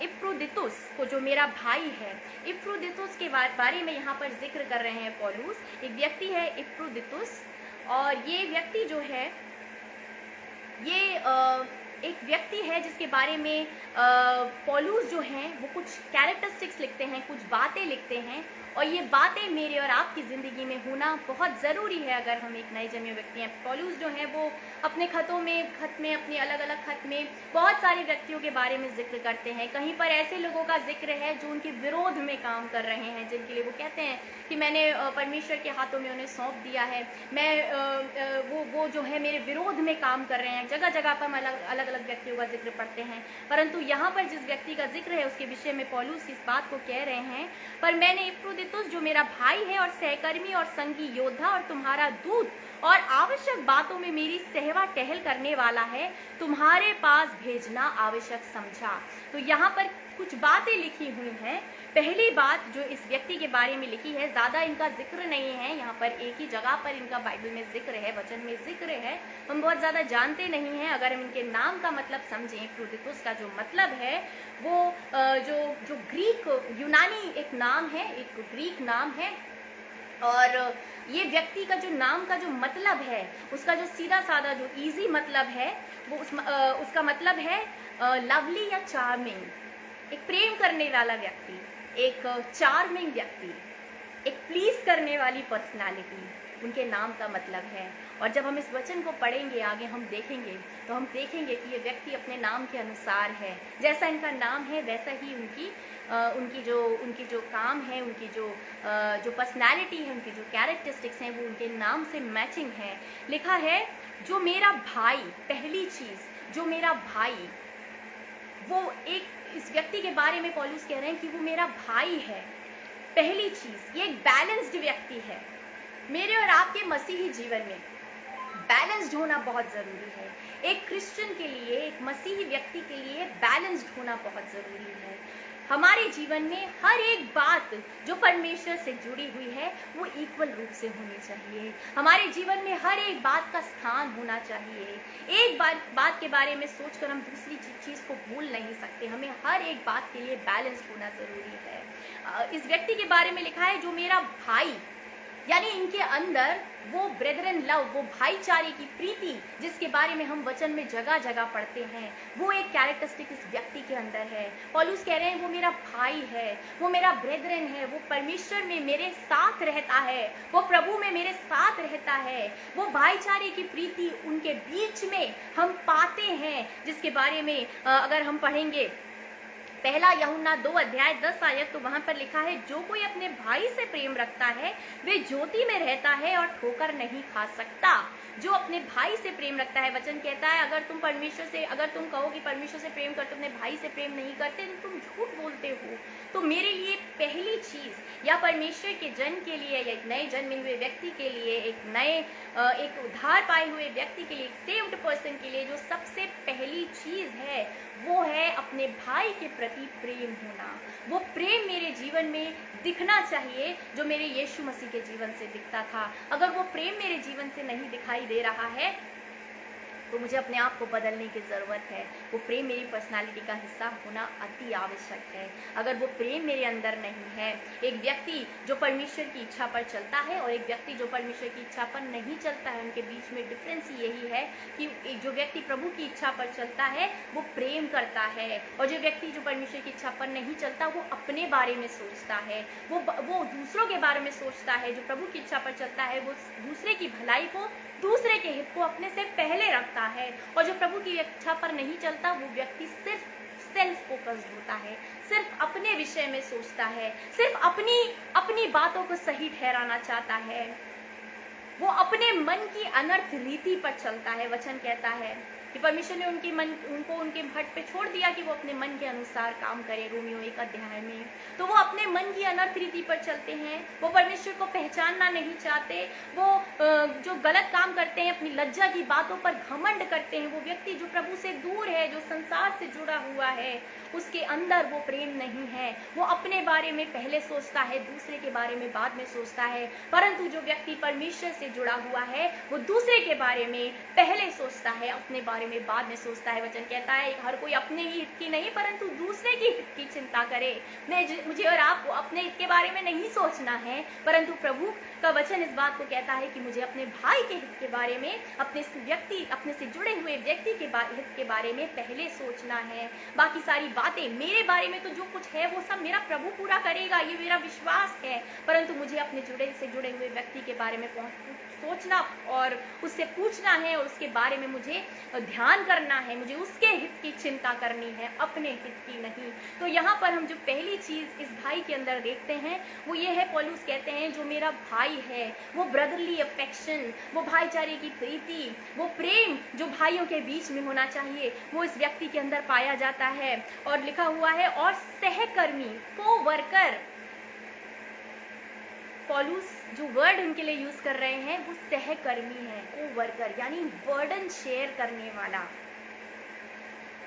इप्रुदितुस को, जो मेरा भाई है, इप्रुदितुस के बारे में यहाँ पर जिक्र कर रहे हैं पौलुस। एक व्यक्ति है इप्रुदितुस, और ये व्यक्ति जो है ये एक व्यक्ति है जिसके बारे में पौलुस जो हैं वो कुछ कैरेक्टरिस्टिक्स लिखते हैं, कुछ बातें लिखते हैं, और ये बातें मेरे और आपकी ज़िंदगी में होना बहुत ज़रूरी है अगर हम एक नए जन्मे व्यक्ति हैं। पौलुस जो है वो अपने खत में अपने अलग अलग खत में बहुत सारे व्यक्तियों के बारे में जिक्र करते हैं। कहीं पर ऐसे लोगों का जिक्र है जो उनके विरोध में काम कर रहे हैं, जिनके लिए वो कहते हैं कि मैंने परमेश्वर के हाथों में उन्हें सौंप दिया है, मैं वो जो है मेरे विरोध में काम कर रहे हैं। जगह जगह पर हम अलग अलग व्यक्तियों का जिक्र पढ़ते हैं, परंतु यहाँ पर जिस व्यक्ति का जिक्र है उसके विषय में पौलुस इस बात को कह रहे हैं, पर मैंने इपफ्रुदीतुस जो मेरा भाई है और सहकर्मी और संगी योद्धा और तुम्हारा दूत और आवश्यक बातों में मेरी सहवा टहल करने वाला है, तुम्हारे पास भेजना आवश्यक समझा। तो यहाँ पर कुछ बातें लिखी हुई हैं। पहली बात जो इस व्यक्ति के बारे में लिखी है, ज़्यादा इनका जिक्र नहीं है, यहाँ पर एक ही जगह पर इनका बाइबल में जिक्र है, वचन में जिक्र है, हम बहुत ज़्यादा जानते नहीं हैं। अगर हम इनके नाम का मतलब समझें, इपफ्रुदीतुस का जो मतलब है वो जो ग्रीक यूनानी एक नाम है, एक ग्रीक नाम है, और ये व्यक्ति का जो नाम का जो मतलब है, उसका जो सीधा साधा जो इजी मतलब है वो उसका मतलब है लवली या चार्मिंग, एक प्रेम करने वाला व्यक्ति, एक चार्मिंग व्यक्ति, एक प्लीज करने वाली पर्सनालिटी, उनके नाम का मतलब है। और जब हम इस वचन को पढ़ेंगे आगे हम देखेंगे तो हम देखेंगे कि ये व्यक्ति अपने नाम के अनुसार है, जैसा इनका नाम है वैसा ही उनकी जो काम है, उनकी जो पर्सनालिटी है, उनकी जो कैरेक्टरिस्टिक्स हैं वो उनके नाम से मैचिंग है। लिखा है जो मेरा भाई, पहली चीज जो मेरा भाई, वो एक इस व्यक्ति के बारे में पौलुस कह रहे हैं कि वो मेरा भाई है। पहली चीज, ये एक बैलेंस्ड व्यक्ति है। मेरे और आपके मसीही जीवन में बैलेंस्ड होना बहुत ज़रूरी है। एक क्रिश्चियन के लिए, एक मसीही व्यक्ति के लिए बैलेंस्ड होना बहुत ज़रूरी है। हमारे जीवन में हर एक बात जो परमेश्वर से जुड़ी हुई है वो इक्वल रूप से होनी चाहिए। हमारे जीवन में हर एक बात का स्थान होना चाहिए। एक बात के बारे में सोचकर हम दूसरी चीज़ को भूल नहीं सकते। हमें हर एक बात के लिए बैलेंस्ड होना ज़रूरी है। इस व्यक्ति के बारे में लिखा है जो मेरा भाई, यानी इनके अंदर वो ब्रेदरन लव, वो भाईचारे की प्रीति जिसके बारे में हम वचन में जगह जगह पढ़ते हैं, वो एक कैरेक्टरिस्टिक इस व्यक्ति के अंदर है। पौलुस कह रहे हैं वो मेरा भाई है, वो मेरा ब्रेदरन है, वो परमेश्वर में मेरे साथ रहता है, वो प्रभु में मेरे साथ रहता है। वो भाईचारे की प्रीति उनके बीच में हम पाते हैं, जिसके बारे में अगर हम पढ़ेंगे पहला यूहन्ना 2:10 तो वहां पर लिखा है जो कोई अपने भाई से प्रेम रखता है वे ज्योति में रहता है और ठोकर नहीं खा सकता। जो अपने भाई से प्रेम रखता है, वचन कहता है अगर तुम कहो कि परमेश्वर से प्रेम करते, अपने भाई से प्रेम नहीं करते तो तुम झूठ बोलते हो। तो मेरे लिए पहली चीज, या परमेश्वर के जन के लिए, या एक नए जन्मे हुए व्यक्ति के लिए, एक उद्धार पाए हुए व्यक्ति के लिए, एक सेव्ड पर्सन के लिए जो सबसे पहली चीज है वो है अपने भाई के प्रति प्रेम होना। वो प्रेम मेरे जीवन में दिखना चाहिए जो मेरे यीशु मसीह के जीवन से दिखता था। अगर वो प्रेम मेरे जीवन से नहीं दिखाई दे रहा है तो मुझे अपने आप को बदलने की ज़रूरत है। वो प्रेम मेरी पर्सनालिटी का हिस्सा होना अति आवश्यक है। अगर वो प्रेम मेरे अंदर नहीं है, एक व्यक्ति जो परमेश्वर की इच्छा पर चलता है और एक व्यक्ति जो परमेश्वर की इच्छा पर नहीं चलता है, उनके बीच में डिफरेंस यही है कि जो व्यक्ति प्रभु की इच्छा पर चलता है वो प्रेम करता है, और जो व्यक्ति जो परमेश्वर की इच्छा पर नहीं चलता वो अपने बारे में सोचता है, वो दूसरों के बारे में सोचता है। जो प्रभु की इच्छा पर चलता है वो दूसरे की भलाई को, दूसरे के हित को अपने से पहले रखता है, और जो प्रभु की इच्छा पर नहीं चलता वो व्यक्ति सिर्फ सेल्फ फोकस्ड होता है, सिर्फ अपने विषय में सोचता है, सिर्फ अपनी बातों को सही ठहराना चाहता है, वो अपने मन की अनर्थ रीति पर चलता है। वचन कहता है कि परमेश्वर ने उनको उनके हट पे छोड़ दिया कि वो अपने मन के अनुसार काम करें। रोमियो 1 में तो वो अपने मन की अनर्थ रीति पर चलते हैं, वो परमेश्वर को पहचानना नहीं चाहते, वो जो गलत काम करते हैं, अपनी लज्जा की बातों पर घमंड करते हैं। वो व्यक्ति जो प्रभु से दूर है, जो संसार से जुड़ा हुआ है, उसके अंदर वो प्रेम नहीं है। वो अपने बारे में पहले सोचता है, दूसरे के बारे में बाद में सोचता है। परंतु जो व्यक्ति परमेश्वर से जुड़ा हुआ है वो दूसरे के बारे में पहले सोचता है, अपने बारे में बाद में सोचता है। वचन कहता है हर कोई अपने ही हित की नहीं परंतु दूसरे की हित की चिंता करे। मुझे और आपको अपने हित के बारे में नहीं सोचना है, परंतु प्रभु का वचन इस बात को कहता है कि मुझे अपने भाई के हित के बारे में, अपने से जुड़े हुए व्यक्ति के हित के बारे में पहले सोचना है। बाकी सारी बातें मेरे बारे में तो जो कुछ है वो सब मेरा प्रभु पूरा करेगा, ये मेरा विश्वास है, परंतु मुझे अपने से जुड़े हुए व्यक्ति के बारे में सोचना और उससे पूछना है और उसके बारे में मुझे ध्यान करना है, मुझे उसके हित की चिंता करनी है, अपने हित की नहीं। तो यहाँ पर हम जो पहली चीज इस भाई के अंदर देखते हैं वो ये है, पौलुस कहते हैं जो मेरा भाई है, वो ब्रदरली अफेक्शन, वो भाईचारे की प्रीति, वो प्रेम जो भाइयों के बीच में होना चाहिए, वो इस व्यक्ति के अंदर पाया जाता है। और लिखा हुआ है और सहकर्मी, को वर्कर, पॉलुस जो वर्ड उनके लिए यूज कर रहे हैं वो सहकर्मी है, को वर्कर यानी बर्डन शेयर करने वाला,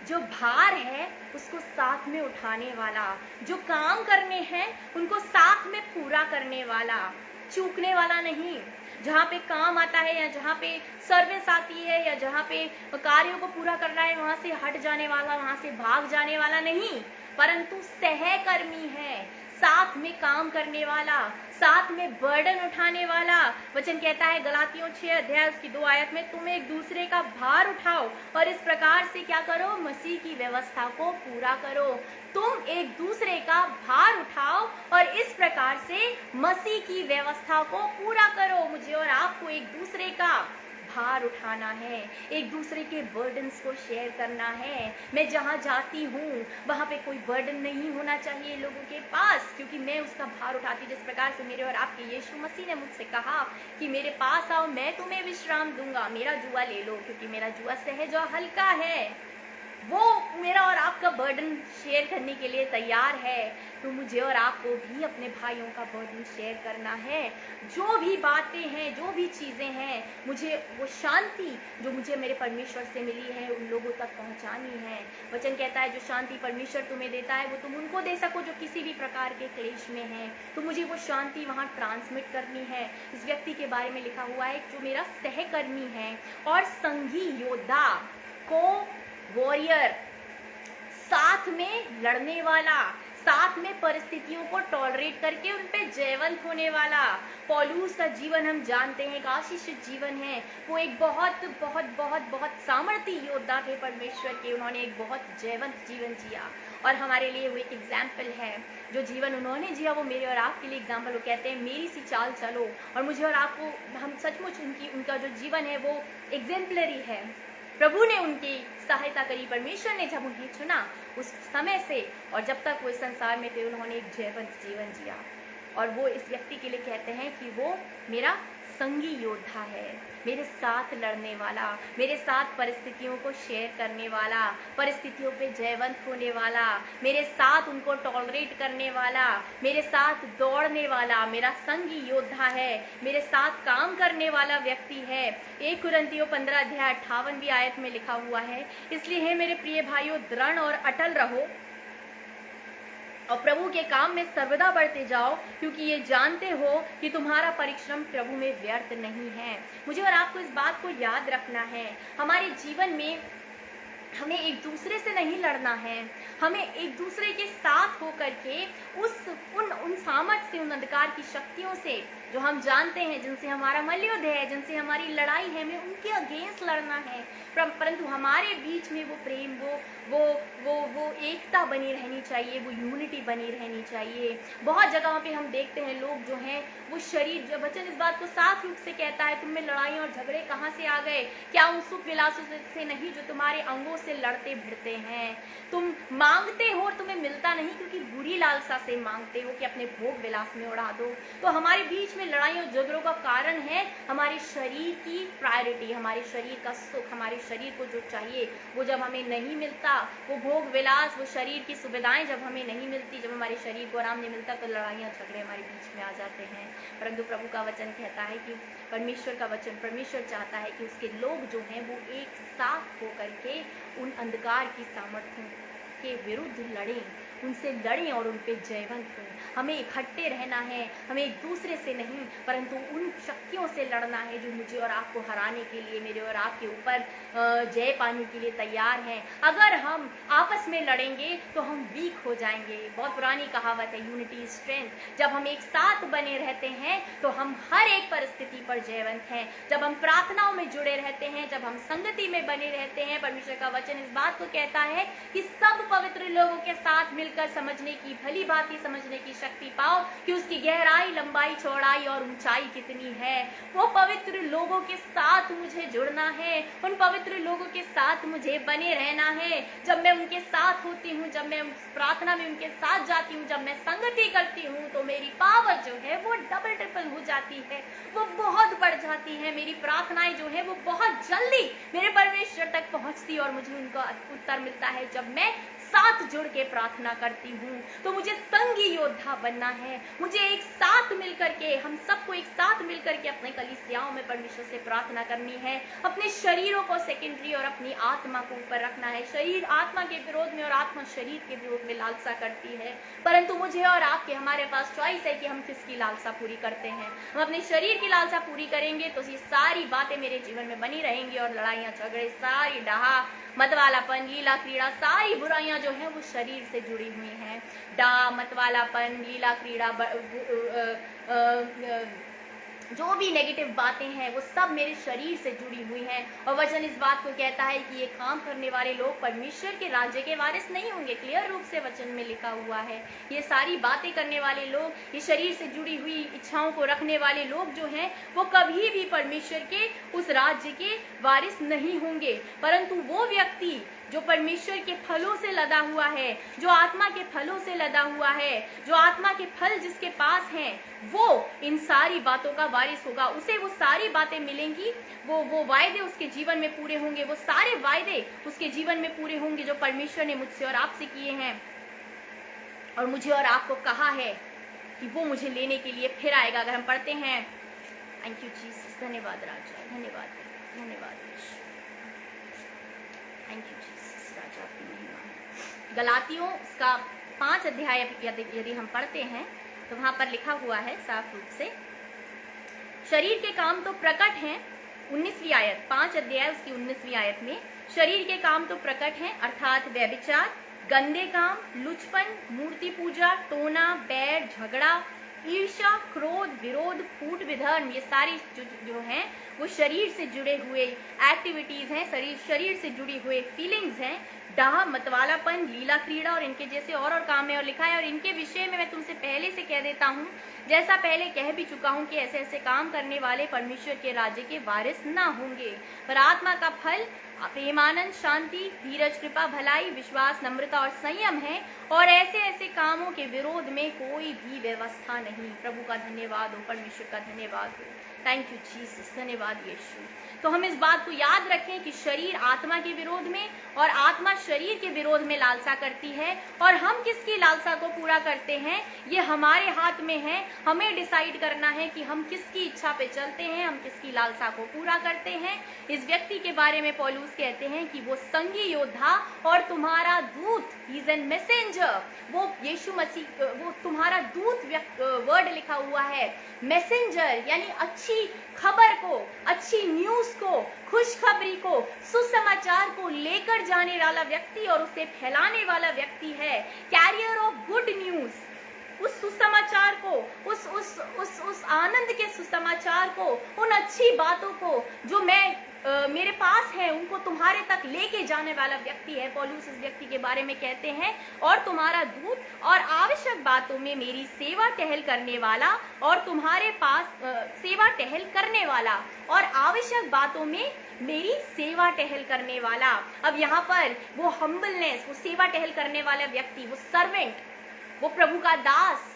जो भार है उसको साथ में उठाने वाला, जो काम करने हैं उनको साथ में पूरा करने वाला, चूकने वाला नहीं। जहाँ पे काम आता है या जहाँ पे सर्विस आती है या जहाँ पे कार्यों को पूरा करना है वहां से हट जाने वाला, वहां से भाग जाने वाला नहीं, परंतु सहकर्मी है, साथ में काम करने वाला, साथ में बर्डन उठाने वाला। वचन कहता है गलातियों 6 अध्याय उसकी 2 आयत में, तुम एक दूसरे का भार उठाओ और इस प्रकार से क्या करो, मसीह की व्यवस्था को पूरा करो। तुम एक दूसरे का भार उठाओ और इस प्रकार से मसीह की व्यवस्था को पूरा करो। मुझे और आपको एक दूसरे का भार उठाना है, एक दूसरे के बर्डन्स को शेयर करना है। मैं जहाँ जाती हूँ वहाँ पे कोई बर्डन नहीं होना चाहिए लोगों के पास, क्योंकि मैं उसका भार उठाती। जिस प्रकार से मेरे और आपके यीशु मसीह ने मुझसे कहा कि मेरे पास आओ, मैं तुम्हें विश्राम दूंगा, मेरा जुआ ले लो क्योंकि मेरा जुआ सहज और हल्का है। वो मेरा और आपका बर्डन शेयर करने के लिए तैयार है। तो मुझे और आपको भी अपने भाइयों का बर्डन शेयर करना है। जो भी बातें हैं, जो भी चीज़ें हैं, मुझे वो शांति जो मुझे मेरे परमेश्वर से मिली है उन लोगों तक पहुंचानी है। वचन कहता है जो शांति परमेश्वर तुम्हें देता है वो तुम उनको दे सको जो किसी भी प्रकार के क्लेश में हैं। तो मुझे वो शांति वहाँ ट्रांसमिट करनी है। इस व्यक्ति के बारे में लिखा हुआ है जो मेरा सहकर्मी है और संगी योद्धा, को वॉरियर, साथ में लड़ने वाला, साथ में परिस्थितियों को टॉलरेट करके उन पे जयवंत होने वाला। पौलुस का जीवन हम जानते हैं एक आशीषित जीवन है। वो एक बहुत बहुत बहुत बहुत सामर्थी योद्धा थे परमेश्वर के। उन्होंने एक बहुत जयवंत जीवन जिया और हमारे लिए वो एक एग्जाम्पल है। जो जीवन उन्होंने जिया वो मेरे और आपके लिए एग्जाम्पल। वो कहते हैं मेरी सी चाल चलो, और मुझे और आपको हम सचमुच उनका जो जीवन है वो एग्जेम्पलरी है। प्रभु ने उनकी सहायता करी, परमेश्वर ने जब उन्हें चुना उस समय से और जब तक वो इस संसार में थे उन्होंने एक जयवंत जीवन जिया। और वो इस व्यक्ति के लिए कहते हैं कि वो मेरा संगी योद्धा है, मेरे साथ लड़ने वाला, मेरे साथ परिस्थितियों को शेयर करने वाला, परिस्थितियों पे जयवंत होने वाला, मेरे साथ उनको टॉलरेट करने वाला, मेरे साथ दौड़ने वाला, मेरा संगी योद्धा है, मेरे साथ काम करने वाला व्यक्ति है। 1 कुरिन्थियों 15 अध्याय 58वीं आयत में लिखा हुआ है, इसलिए हे मेरे प्रिय भाइयों दृढ़ और अटल रहो और प्रभु के काम में सर्वदा बढ़ते जाओ, क्योंकि ये जानते हो कि तुम्हारा परिश्रम प्रभु में व्यर्थ नहीं है। मुझे और आपको इस बात को याद रखना है। हमारे जीवन में हमें एक दूसरे से नहीं लड़ना है, हमें एक दूसरे के साथ होकर के उन सामर्थ्य से, उन अंधकार की शक्तियों से जो हम जानते हैं, जिनसे हमारा मल्लयुद्ध है, जिनसे हमारी लड़ाई है, हमें उनके अगेंस्ट लड़ना है। परंतु हमारे बीच में वो प्रेम, वो एकता बनी रहनी चाहिए, वो यूनिटी बनी रहनी चाहिए। बहुत जगहों पे हम देखते हैं लोग जो हैं वो शरीर, जब वचन इस बात को साफ रूप से कहता है, तुम में लड़ाई और झगड़े कहाँ से आ गए? क्या उन सुख विलासों से नहीं जो तुम्हारे अंगों से लड़ते भिड़ते हैं? तुम मांगते हो और तुम्हें मिलता नहीं क्योंकि बुरी लालसा से मांगते हो कि अपने भोग विलास में उड़ा दो। तो हमारे बीच में लड़ाई और झगड़ों का कारण है हमारे शरीर की प्रायोरिटी, हमारे शरीर का सुख, हमारे शरीर को जो चाहिए वो जब हमें नहीं मिलता, वो भोग विलास, वो शरीर की सुविधाएं जब हमें नहीं मिलती, जब हमारे शरीर को आराम नहीं मिलता, तो लड़ाइयाँ झगड़े हमारे बीच में आ जाते हैं। परंतु प्रभु का वचन कहता है कि परमेश्वर का वचन, परमेश्वर चाहता है कि उसके लोग जो हैं वो एक साथ होकर के उन अंधकार की सामर्थ्यों के विरुद्ध लड़ें, उनसे लड़ें और उन पे जयवंत हों। हमें इकट्ठे रहना है, हमें एक दूसरे से नहीं परंतु उन शक्तियों से लड़ना है जो मुझे और आपको हराने के लिए, मेरे और आपके ऊपर जय पाने के लिए तैयार हैं। अगर हम आपस में लड़ेंगे तो हम वीक हो जाएंगे। बहुत पुरानी कहावत है, यूनिटी इज स्ट्रेंथ। जब हम एक साथ बने रहते हैं तो हम हर एक परिस्थिति पर जयवंत हैं। जब हम प्रार्थनाओं में जुड़े रहते हैं, जब हम संगति में बने रहते हैं, परमेश्वर का वचन इस बात को कहता है कि सब पवित्र लोगों के साथ मिलकर समझने की, भली भांति समझने की शक्ति पाओ कि उसकी गहराई, लंबाई, चौड़ाई और ऊंचाई कितनी है। वो पवित्र लोगों के साथ मुझे जुड़ना है, उन पवित्र लोगों के साथ मुझे बने रहना है। जब मैं उनके साथ होती हूँ, जब मैं प्रार्थना में उनके साथ जाती हूँ, जब मैं संगति करती हूँ, तो मेरी पावर जो है वो डबल ट्रिपल हो जाती है, वो बहुत बढ़ जाती है। मेरी प्रार्थनाएं जो है वो बहुत जल्दी मेरे परमेश्वर तक पहुंचती और मुझे उनका उत्तर मिलता है जब मैं साथ जुड़ के प्रार्थना करती हूँ। तो मुझे संगी योद्धा बनना है, मुझे एक साथ मिलकर के, हम सबको एक साथ मिलकर के अपने कलीसियाओं में परमेश्वर से प्रार्थना करनी है। अपने शरीरों को सेकेंडरी और अपनी आत्मा को ऊपर रखना है। शरीर आत्मा के विरोध में और आत्मा शरीर के विरोध में लालसा करती है, परंतु मुझे और आपके, हमारे पास चॉइस है कि हम किसकी लालसा पूरी करते हैं। हम अपने शरीर की लालसा पूरी करेंगे तो ये सारी बातें मेरे जीवन में बनी रहेंगी और लड़ाइयाँ, झगड़े, सारी डहा, मतवालापन, लीला क्रीड़ा, सारी बुराइयां जो हैं वो शरीर से जुड़ी हुई हैं। डा, मतवालापन, लीला क्रीड़ा, जो भी नेगेटिव बातें हैं वो सब मेरे शरीर से जुड़ी हुई हैं। और वचन इस बात को कहता है कि ये काम करने वाले लोग परमेश्वर के राज्य के वारिस नहीं होंगे। क्लियर रूप से वचन में लिखा हुआ है। ये सारी बातें करने वाले लोग, ये शरीर से जुड़ी हुई इच्छाओं को रखने वाले लोग जो हैं वो कभी भी परमेश्वर के उस राज्य के वारिस नहीं होंगे। परंतु वो व्यक्ति जो परमेश्वर के फलों से लदा हुआ है, जो आत्मा के फलों से लदा हुआ है, जो आत्मा के फल जिसके पास हैं, वो इन सारी बातों का वारिस होगा। उसे वो सारी बातें मिलेंगी, वो वायदे उसके जीवन में पूरे होंगे, वो सारे वायदे उसके जीवन में पूरे होंगे जो परमेश्वर ने मुझसे और आपसे किए हैं और मुझे और आपको कहा है कि वो मुझे लेने के लिए फिर आएगा। अगर हम पढ़ते हैं, थैंक यू जीसस, धन्यवाद राजा, धन्यवाद, धन्यवाद, थैंक यू जीसस, राजा आपकी महिमा है। गलातियों उसका 5 अध्याय यदि हम पढ़ते हैं तो वहां पर लिखा हुआ है साफ रूप से, शरीर के काम तो प्रकट हैं। 19वीं आयत, 5 अध्याय उसकी 19वीं आयत में, शरीर के काम तो प्रकट हैं, अर्थात व्यभिचार, गंदे काम, लुचपन, मूर्ति पूजा, टोना, बैर, झगड़ा, ईर्ष्या, क्रोध, विरोध, फूट, विधर्म, ये सारी जो हैं वो शरीर से जुड़े हुए एक्टिविटीज हैं, शरीर से जुड़ी हुए फीलिंग्स हैं। डाह, मतवालापन, लीला क्रीड़ा और इनके जैसे और काम है और लिखा है। और इनके विषय में मैं तुमसे पहले से कह देता हूँ, जैसा पहले कह भी चुका हूँ, कि ऐसे ऐसे काम करने वाले परमेश्वर के राज्य के वारिस ना होंगे। पर आत्मा का फल प्रेम, आनंद, शांति, धीरज, कृपा, भलाई, विश्वास, नम्रता और संयम है। और ऐसे ऐसे कामों के विरोध में कोई भी व्यवस्था नहीं। प्रभु का धन्यवाद हो, परमेश्वर का धन्यवाद हो। थैंक यू जीसस, धन्यवाद यीशु। तो हम इस बात को याद रखें कि शरीर आत्मा के विरोध में और आत्मा शरीर के विरोध में लालसा करती है। और हम किसकी लालसा को पूरा करते हैं ये हमारे हाथ में है। हमें डिसाइड करना है कि हम किसकी इच्छा पे चलते हैं, हम किसकी लालसा को पूरा करते हैं। इस व्यक्ति के बारे में पौलुस कहते हैं कि वो संगी योद्धा और तुम्हारा दूत, ही इज एन मैसेंजर। वो यीशु मसीह, वो तुम्हारा दूत वर्ड लिखा हुआ है। मैसेंजर यानी अच्छी खबर को, अच्छी न्यूज को, खुशखबरी को, सुसमाचार को लेकर जाने वाला व्यक्ति और उसे फैलाने वाला व्यक्ति है। कैरियर ऑफ गुड न्यूज, उस सुसमाचार को, उस आनंद के सुसमाचार को, उन अच्छी बातों को जो मेरे पास है, उनको तुम्हारे तक लेके जाने वाला व्यक्ति है। पौलुस इस व्यक्ति के बारे में कहते हैं, और तुम्हारा दूत और आवश्यक बातों में मेरी सेवा टहल करने वाला, और तुम्हारे पास सेवा टहल करने वाला और आवश्यक बातों में मेरी सेवा टहल करने वाला। अब यहाँ पर वो हम्बलनेस, वो सेवा टहल करने वाला व्यक्ति, वो सर्वेंट, वो प्रभु का दास,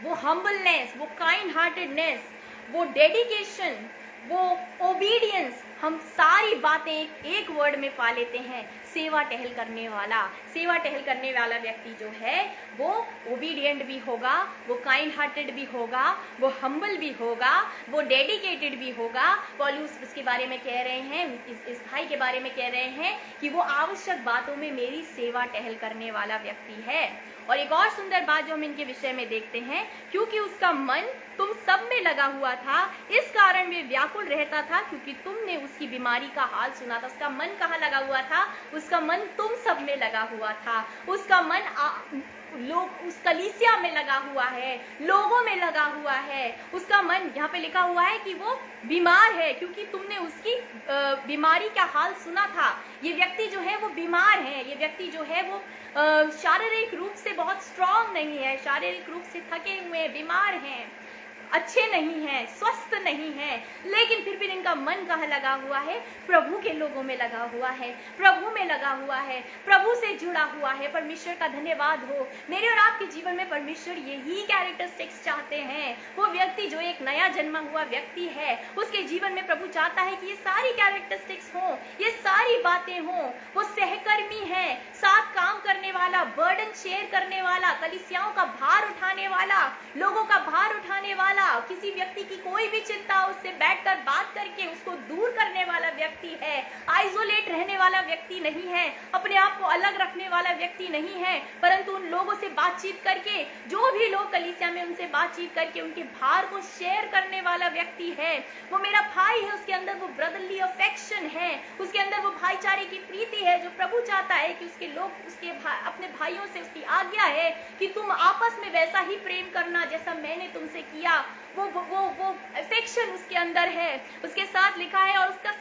वो हम्बलनेस, वो काइंड हार्टेडनेस, वो डेडिकेशन, वो ओबीडियंस, हम सारी बातें एक वर्ड में पा लेते हैं, सेवा टहल करने वाला। सेवा टहल करने वाला व्यक्ति जो है वो ओबीडियंट भी होगा, वो काइंड हार्टेड भी होगा, वो हम्बल भी होगा, वो डेडिकेटेड भी होगा। पौलुस इसके बारे में कह रहे हैं, इस भाई के बारे में कह रहे हैं कि वो आवश्यक बातों में मेरी सेवा टहल करने वाला व्यक्ति है। और एक और सुंदर बात जो हम इनके विषय में देखते हैं, क्योंकि उसका मन तुम सब में लगा हुआ था, इस कारण वे व्याकुल रहता था, क्योंकि तुमने उसकी बीमारी का हाल सुना था। उसका मन कहाँ लगा हुआ था? उसका मन तुम सब में लगा हुआ था। उसका मन लोग, उस कलीसिया में लगा हुआ है, लोगों में लगा हुआ है। उसका मन, यहाँ पे लिखा हुआ है कि वो बीमार है, क्योंकि तुमने उसकी बीमारी का हाल सुना था। ये व्यक्ति जो है वो बीमार है, ये व्यक्ति जो है वो शारीरिक रूप से बहुत स्ट्रांग नहीं है, शारीरिक रूप से थके हुए हैं, बीमार हैं, अच्छे नहीं हैं, स्वस्थ नहीं हैं, लेकिन फिर भी इनका मन कहाँ लगा हुआ है? प्रभु के लोगों में लगा हुआ है, प्रभु में लगा हुआ है, प्रभु से जुड़ा हुआ है। परमेश्वर का धन्यवाद हो। मेरे और आपके जीवन में परमेश्वर यही कैरेक्टरिस्टिक्स चाहते हैं। वो व्यक्ति जो एक नया जन्मा हुआ व्यक्ति है, उसके जीवन में प्रभु चाहता है कि ये सारी कैरेक्टरिस्टिक्स हों, ये सारी बातें हों। वो सहकर्मी है, साथ काम करने वाला, बर्डन शेयर करने वाला, कलीसियाओं का भार उठाने वाला, लोगों का भार उठाने वाला, किसी व्यक्ति की कोई भी चिंता उससे बैठकर बात करके उसको दूर करने वाला व्यक्ति है। आइसोलेट रहने वाला व्यक्ति नहीं है, अपने आप को अलग रखने वाला व्यक्ति नहीं है, परंतु उन लोगों से बातचीत करके, जो भी लोग कलीसिया में उनसे बातचीत करके उनके भार को शेयर करने वाला व्यक्ति है। वो मेरा भाई है, उसके अंदर वो ब्रदरली अफेक्शन है, उसके अंदर वो भाईचारे की प्रीति है, जो प्रभु चाहता है कि उसके लोग अपने भाइयों से उसकी आज्ञा है कि तुम आपस में वैसा ही प्रेम करना जैसा मैंने तुमसे किया। वो अफेक्शन उसके अंदर है। उसके साथ लिखा है और उसका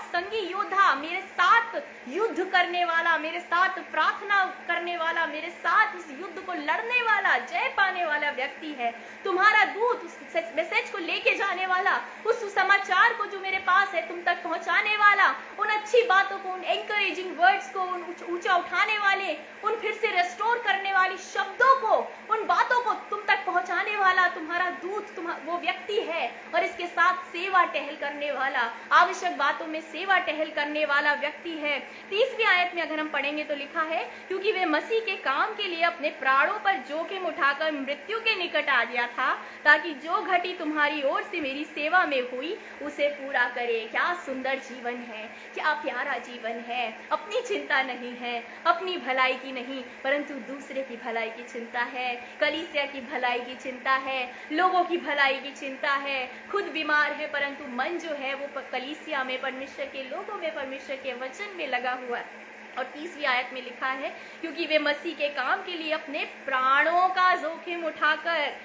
संगी योद्धा, मेरे साथ युद्ध करने वाला, मेरे साथ प्रार्थना करने वाला, मेरे साथ इस युद्ध को लड़ने वाला, जय पाने वाला व्यक्ति है। तुम्हारा दूत, उस मैसेज को लेके जाने वाला, उस सुसमाचार को जो मेरे पास है तुम तक पहुंचाने वाला, उन अच्छी बातों को, उन एनकरेजिंग वर्ड्स को, उन ऊंचा उठाने वाले, उन फिर से रेस्टोर करने वाली शब्दों को, उन बातों को तुम तक पहुंचाने वाला तुम्हारा दूत वो व्यक्ति है। और इसके साथ सेवा टहल करने वाला, आवश्यक बातों में सेवा टहल करने वाला व्यक्ति है। 30वीं आयत में अगर हम पढ़ेंगे तो लिखा है, क्योंकि वे मसीह के काम के लिए अपने प्राणों पर जोखिम उठाकर मृत्यु के निकट आ गया था, ताकि जो घटी तुम्हारी ओर से मेरी सेवा में हुई उसे पूरा करे। क्या सुंदर जीवन है, क्या प्यारा जीवन है। अपनी चिंता नहीं है, अपनी भलाई की नहीं, परंतु दूसरे की भलाई की चिंता है, कलीसिया की भलाई की चिंता है, लोगों की भलाई की चिंता है। खुद बीमार है परंतु मन जो है वो कलीसिया में, परमेश्वर के लोगों में, परमेश्वर के वचन में लगा हुआ है। और 30वीं आयत में लिखा है, क्योंकि वे मसीह के काम के लिए अपने प्राणों का जोखिम उठाकर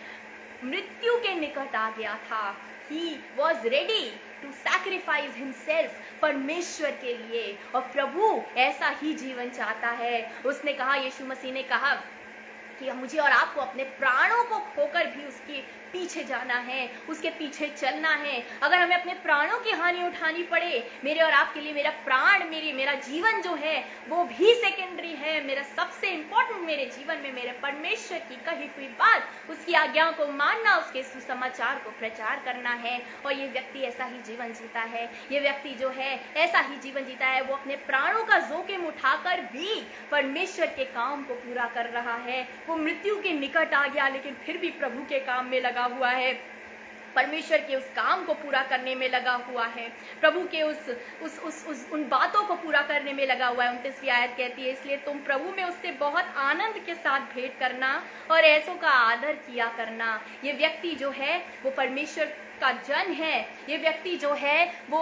मृत्यु के निकट आ गया था। He was ready to sacrifice himself परमेश्वर के लिए। और प्रभु ऐसा ही जीवन चाहता है। उसने कहा, यीशु मसीह ने कहा कि मुझे और आपको अपने प्राणों को खोकर भी उसके पीछे जाना है, उसके पीछे चलना है। अगर हमें अपने प्राणों की हानि उठानी पड़े, मेरे और आपके लिए मेरा प्राण, मेरा जीवन जो है वो भी सेकेंडरी है। मेरा सबसे इंपॉर्टेंट मेरे जीवन में मेरे परमेश्वर की कही हुई बात, उसकी आज्ञाओं को मानना, उसके सुसमाचार को प्रचार करना है। और ये व्यक्ति ऐसा ही जीवन जीता है। ये व्यक्ति जो है ऐसा ही जीवन जीता है। वो अपने प्राणों का जोखिम उठाकर भी परमेश्वर के काम को पूरा कर रहा है। वो मृत्यु के निकट आ गया, लेकिन फिर भी प्रभु के काम में लगा हुआ है, परमेश्वर के उस काम को पूरा करने में लगा हुआ है, प्रभु के उन बातों को पूरा करने में लगा हुआ है। 29वीं आयत कहती है, इसलिए तुम प्रभु में उससे बहुत आनंद के साथ भेंट करना और ऐसों का आदर किया करना। ये व्यक्ति जो है वो परमेश्वर का जन है। ये व्यक्ति जो है वो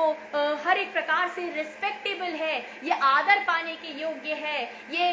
हर एक प्रकार से रिस्पेक्टेबल है, ये आदर पाने के योग्य है। ये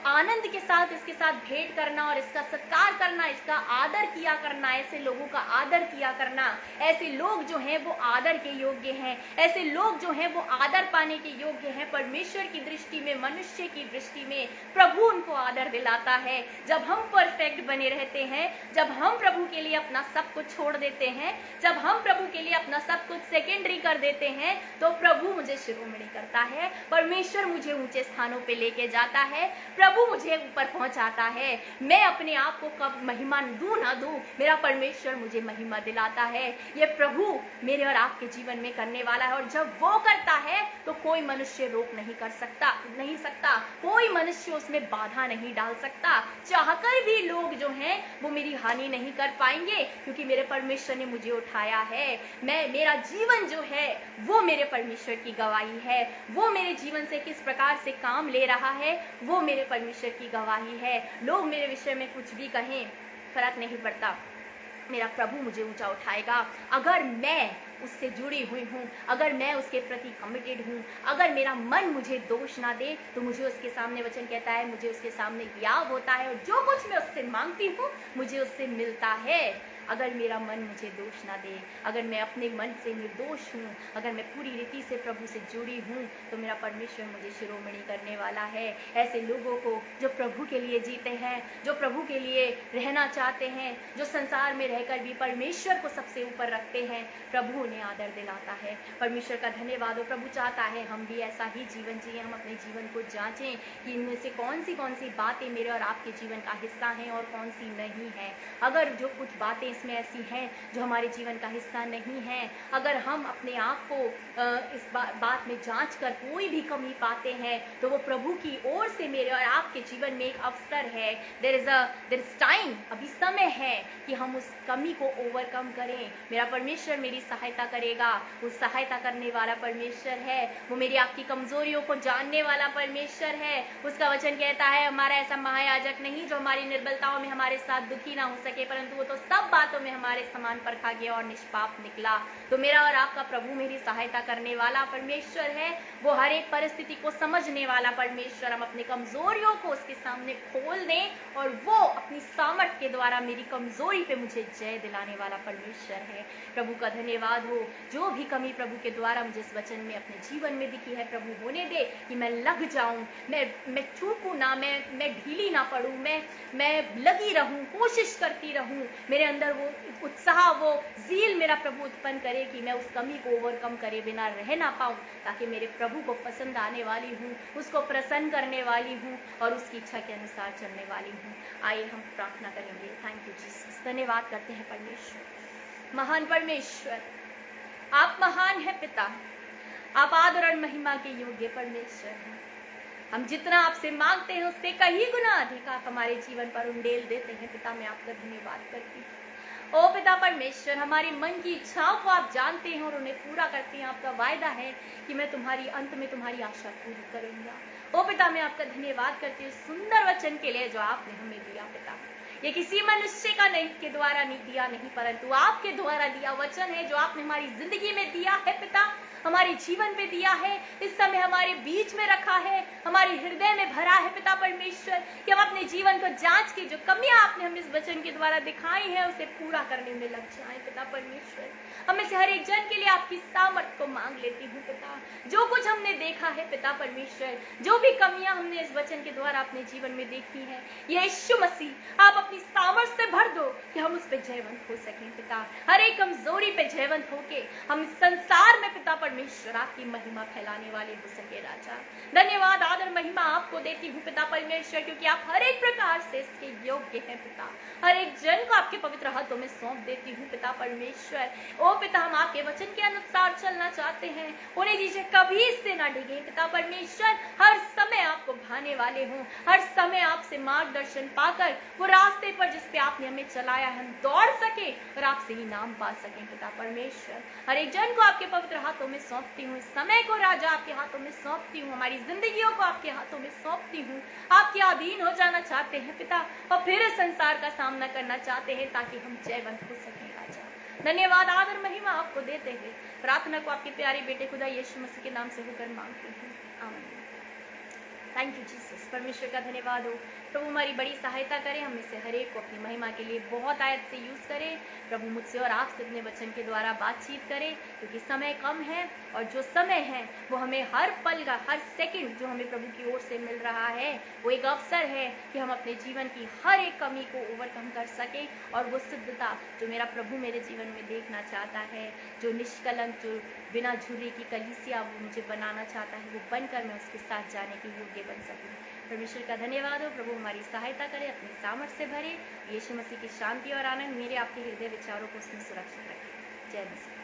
आनंद के साथ इसके साथ भेंट करना और इसका सत्कार करना, इसका आदर किया करना, ऐसे लोगों का आदर किया करना। ऐसे लोग जो हैं वो आदर के योग्य हैं, ऐसे लोग जो हैं वो आदर पाने के योग्य हैं। परमेश्वर की दृष्टि में, मनुष्य की दृष्टि में प्रभु उनको आदर दिलाता है। जब हम परफेक्ट बने रहते हैं, जब हम प्रभु के लिए अपना सब कुछ छोड़ देते हैं, जब हम प्रभु के लिए अपना सब कुछ सेकेंडरी कर देते हैं, तो प्रभु मुझे शिरोमणि करता है, परमेश्वर मुझे ऊंचे स्थानों पे लेके जाता है, प्रभु मुझे ऊपर पहुंचाता है। मैं अपने आप को कब महिमा दूं ना दूं, मेरा परमेश्वर मुझे महिमा दिलाता है। ये प्रभु मेरे और आपके जीवन में करने वाला है। और जब वो करता है तो कोई मनुष्य रोक नहीं सकता, कोई मनुष्य उसमें बाधा नहीं डाल सकता। चाहकर भी लोग जो हैं वो मेरी हानि नहीं कर पाएंगे, क्योंकि मेरे परमेश्वर ने मुझे उठाया है। मेरा जीवन जो है वो मेरे परमेश्वर की गवाही है। वो मेरे जीवन से किस प्रकार से काम ले रहा है वो मेरे परमेश्वर की गवाही है। लोग मेरे विषय में कुछ भी कहें, फर्क नहीं पड़ता, मेरा प्रभु मुझे ऊंचा उठाएगा। अगर मैं उससे जुड़ी हुई हूँ, अगर मैं उसके प्रति कमिटेड हूँ, अगर मेरा मन मुझे दोष ना दे, तो मुझे उसके सामने, वचन कहता है, मुझे उसके सामने याव होता है और जो कुछ मैं उससे मांगती हूँ मुझे उससे मिलता है। अगर मेरा मन मुझे दोष ना दे, अगर मैं अपने मन से निर्दोष हूँ, अगर मैं पूरी रीति से प्रभु से जुड़ी हूँ, तो मेरा परमेश्वर मुझे शिरोमणि करने वाला है। ऐसे लोगों को जो प्रभु के लिए जीते हैं, जो प्रभु के लिए रहना चाहते हैं, जो संसार में रहकर भी परमेश्वर को सबसे ऊपर रखते हैं, प्रभु उन्हें आदर दिलाता है। परमेश्वर का धन्यवाद हो। प्रभु चाहता है हम भी ऐसा ही जीवन जिए, हम अपने जीवन को जांचें कि इनमें से कौन सी बातें मेरे और आपके जीवन का हिस्सा हैं और कौन सी नहीं है। अगर जो कुछ बातें इसमें ऐसी हैं जो हमारे जीवन का हिस्सा नहीं है, अगर हम अपने आप को इस बात में जांच कर कोई भी कमी पाते हैं, तो वो प्रभु की ओर से मेरे और आपके जीवन में एक अवसर है। देयर इज टाइम, अभी समय है कि हम उस कमी को ओवरकम करें। मेरा परमेश्वर मेरी सहायता करेगा। उस सहायता करने वाला परमेश्वर है, वो मेरी आपकी कमजोरियों को जानने वाला परमेश्वर है। उसका वचन कहता है हमारा ऐसा महायाजक नहीं जो हमारी निर्बलताओं में हमारे साथ दुखी ना हो सके, परंतु वो तो सब बातों में हमारे समान परखा गया और निष्पाप निकला। तो मेरा और आपका प्रभु मेरी सहायता करने वाला परमेश्वर है। वो हर एक परिस्थिति को समझने वाला परमेश्वर। हम अपनी कमजोरियों को उसके सामने खोल दें और वो अपनी सामर्थ के द्वारा मेरी कमजोरी पे मुझे जय दिलाने वाला परमेश्वर है। प्रभु का धन्यवाद हो। जो भी कमी प्रभु के द्वारा मुझे इस वचन में अपने जीवन में दिखी है, प्रभु होने दे कि मैं लग जाऊं, मैं चूकूं ना, मैं ढीली ना पड़ूं, मैं लगी रहूं, कोशिश करती रहूं। मेरे अंदर वो उत्साह, वो ज़ील मेरा प्रभु उत्पन्न करे कि मैं उस कमी को ओवरकम करे बिना रह ना पाऊं, ताकि मेरे प्रभु को पसंद आने वाली हूं, उसको प्रसन्न करने वाली हूं और उसकी इच्छा के अनुसार चलने वाली हूं। आइए हम प्रार्थना करेंगे। Thank you Jesus. धन्यवाद करते हैं परमेश्वर, महान परमेश्वर, आप महान है पिता, आप आदर और महिमा के योग्य परमेश्वर हैं। हम जितना आपसे मांगते हैं उससे कहीं गुना अधिक आप हमारे जीवन पर उंडेल देते हैं। पिता मैं आपका धन्यवाद करती हूँ। ओ पिता परमेश्वर, हमारी मन की इच्छाओं को आप जानते हैं और उन्हें पूरा करते हैं। आपका वायदा है कि मैं तुम्हारी अंत में तुम्हारी आशा पूरी करूंगा। ओ पिता मैं आपका धन्यवाद करती हूँ सुंदर वचन के लिए जो आपने हमें दिया। पिता ये किसी मनुष्य का नहीं के द्वारा नहीं दिया नहीं, परंतु आपके द्वारा दिया वचन है जो आपने हमारी जिंदगी में दिया है। पिता हमारे जीवन में दिया है, इस समय हमारे बीच में रखा है, हमारे हृदय में भरा है। पिता परमेश्वर कि हम अपने जीवन को जांच के जो कमियां आपने हमें इस वचन के द्वारा दिखाई है उसे पूरा करने में लग जाए। पिता परमेश्वर हमें से हर एक जन के लिए आपकी सामर्थ को मांग लेती हूँ। पिता जो कुछ हमने देखा है, पिता परमेश्वर जो भी कमियां हमने इस वचन के द्वारा अपने जीवन में देखी है, यीशु मसीह आप अपनी सामर्थ से भर दो कि हम उस पर जयवंत हो सकें। पिता हर एक कमजोरी पे जयवंत होके हम संसार में पिता परमेश्वर आपकी महिमा फैलाने वाले हो सके। राजा धन्यवाद आदर महिमा आपको देती हूँ पिता परमेश्वर, क्योंकि आप हर एक प्रकार से इसके योग्य हैं। पिता हर एक जन को आपके पवित्र हाथों में सौंप देती हूँ। पिता परमेश्वर ओ पिता हम आपके वचन के अनुसार चलना चाहते हैं, उन्हें दीजिए कभी इससे ना डिगे। पिता परमेश्वर हर समय आपको भाने वाले हों, हर समय आपसे मार्गदर्शन पाकर वो रास्ते पर जिस पे आपने हमें चलाया है हम दौड़ सके और आपसे ही नाम पा सकें। पिता परमेश्वर हर एक जन को आपके पवित्र हाथों में सौंपती हूँ, इस समय को राजा आपके हाथों में सौंपती हूँ, हमारी जिंदगियों को आपके हाथों में सौंपती हूँ। आपके अधीन हो जाना चाहते हैं पिता और फिर इस संसार का सामना करना चाहते हैं ताकि हम जयवंत हो सकें। राजा धन्यवाद आदर महिमा आपको देते हुए प्रार्थना को आपके प्यारे बेटे खुदा यीशु मसीह के नाम से होकर मांगती हूँ, आमीन। Thank you Jesus. परमेश्वर का धन्यवाद हो। प्रभु हमारी बड़ी सहायता करें, हम में से हर एक को अपनी महिमा के लिए बहुत आयत से यूज़ करें। प्रभु मुझसे और आपसे अपने वचन के द्वारा बातचीत करें, क्योंकि समय कम है और जो समय है वो हमें हर पल का हर सेकंड जो हमें प्रभु की ओर से मिल रहा है वो एक अवसर है कि हम अपने जीवन की हर एक कमी को ओवरकम कर सकें और वो सिद्धता जो मेरा प्रभु मेरे जीवन में देखना चाहता है, जो निष्कलंक, जो बिना झुर्री की कलीसिया वो मुझे बनाना चाहता है, वो बनकर मैं उसके साथ जाने के योग्य बन सकूं। परमेश्वर का धन्यवाद हो। प्रभु हमारी सहायता करे, अपनी सामर्थ से भरे। यीशु मसीह की शांति और आनंद मेरे आपके हृदय विचारों को उसमें सुरक्षित रखे। जय मसीह।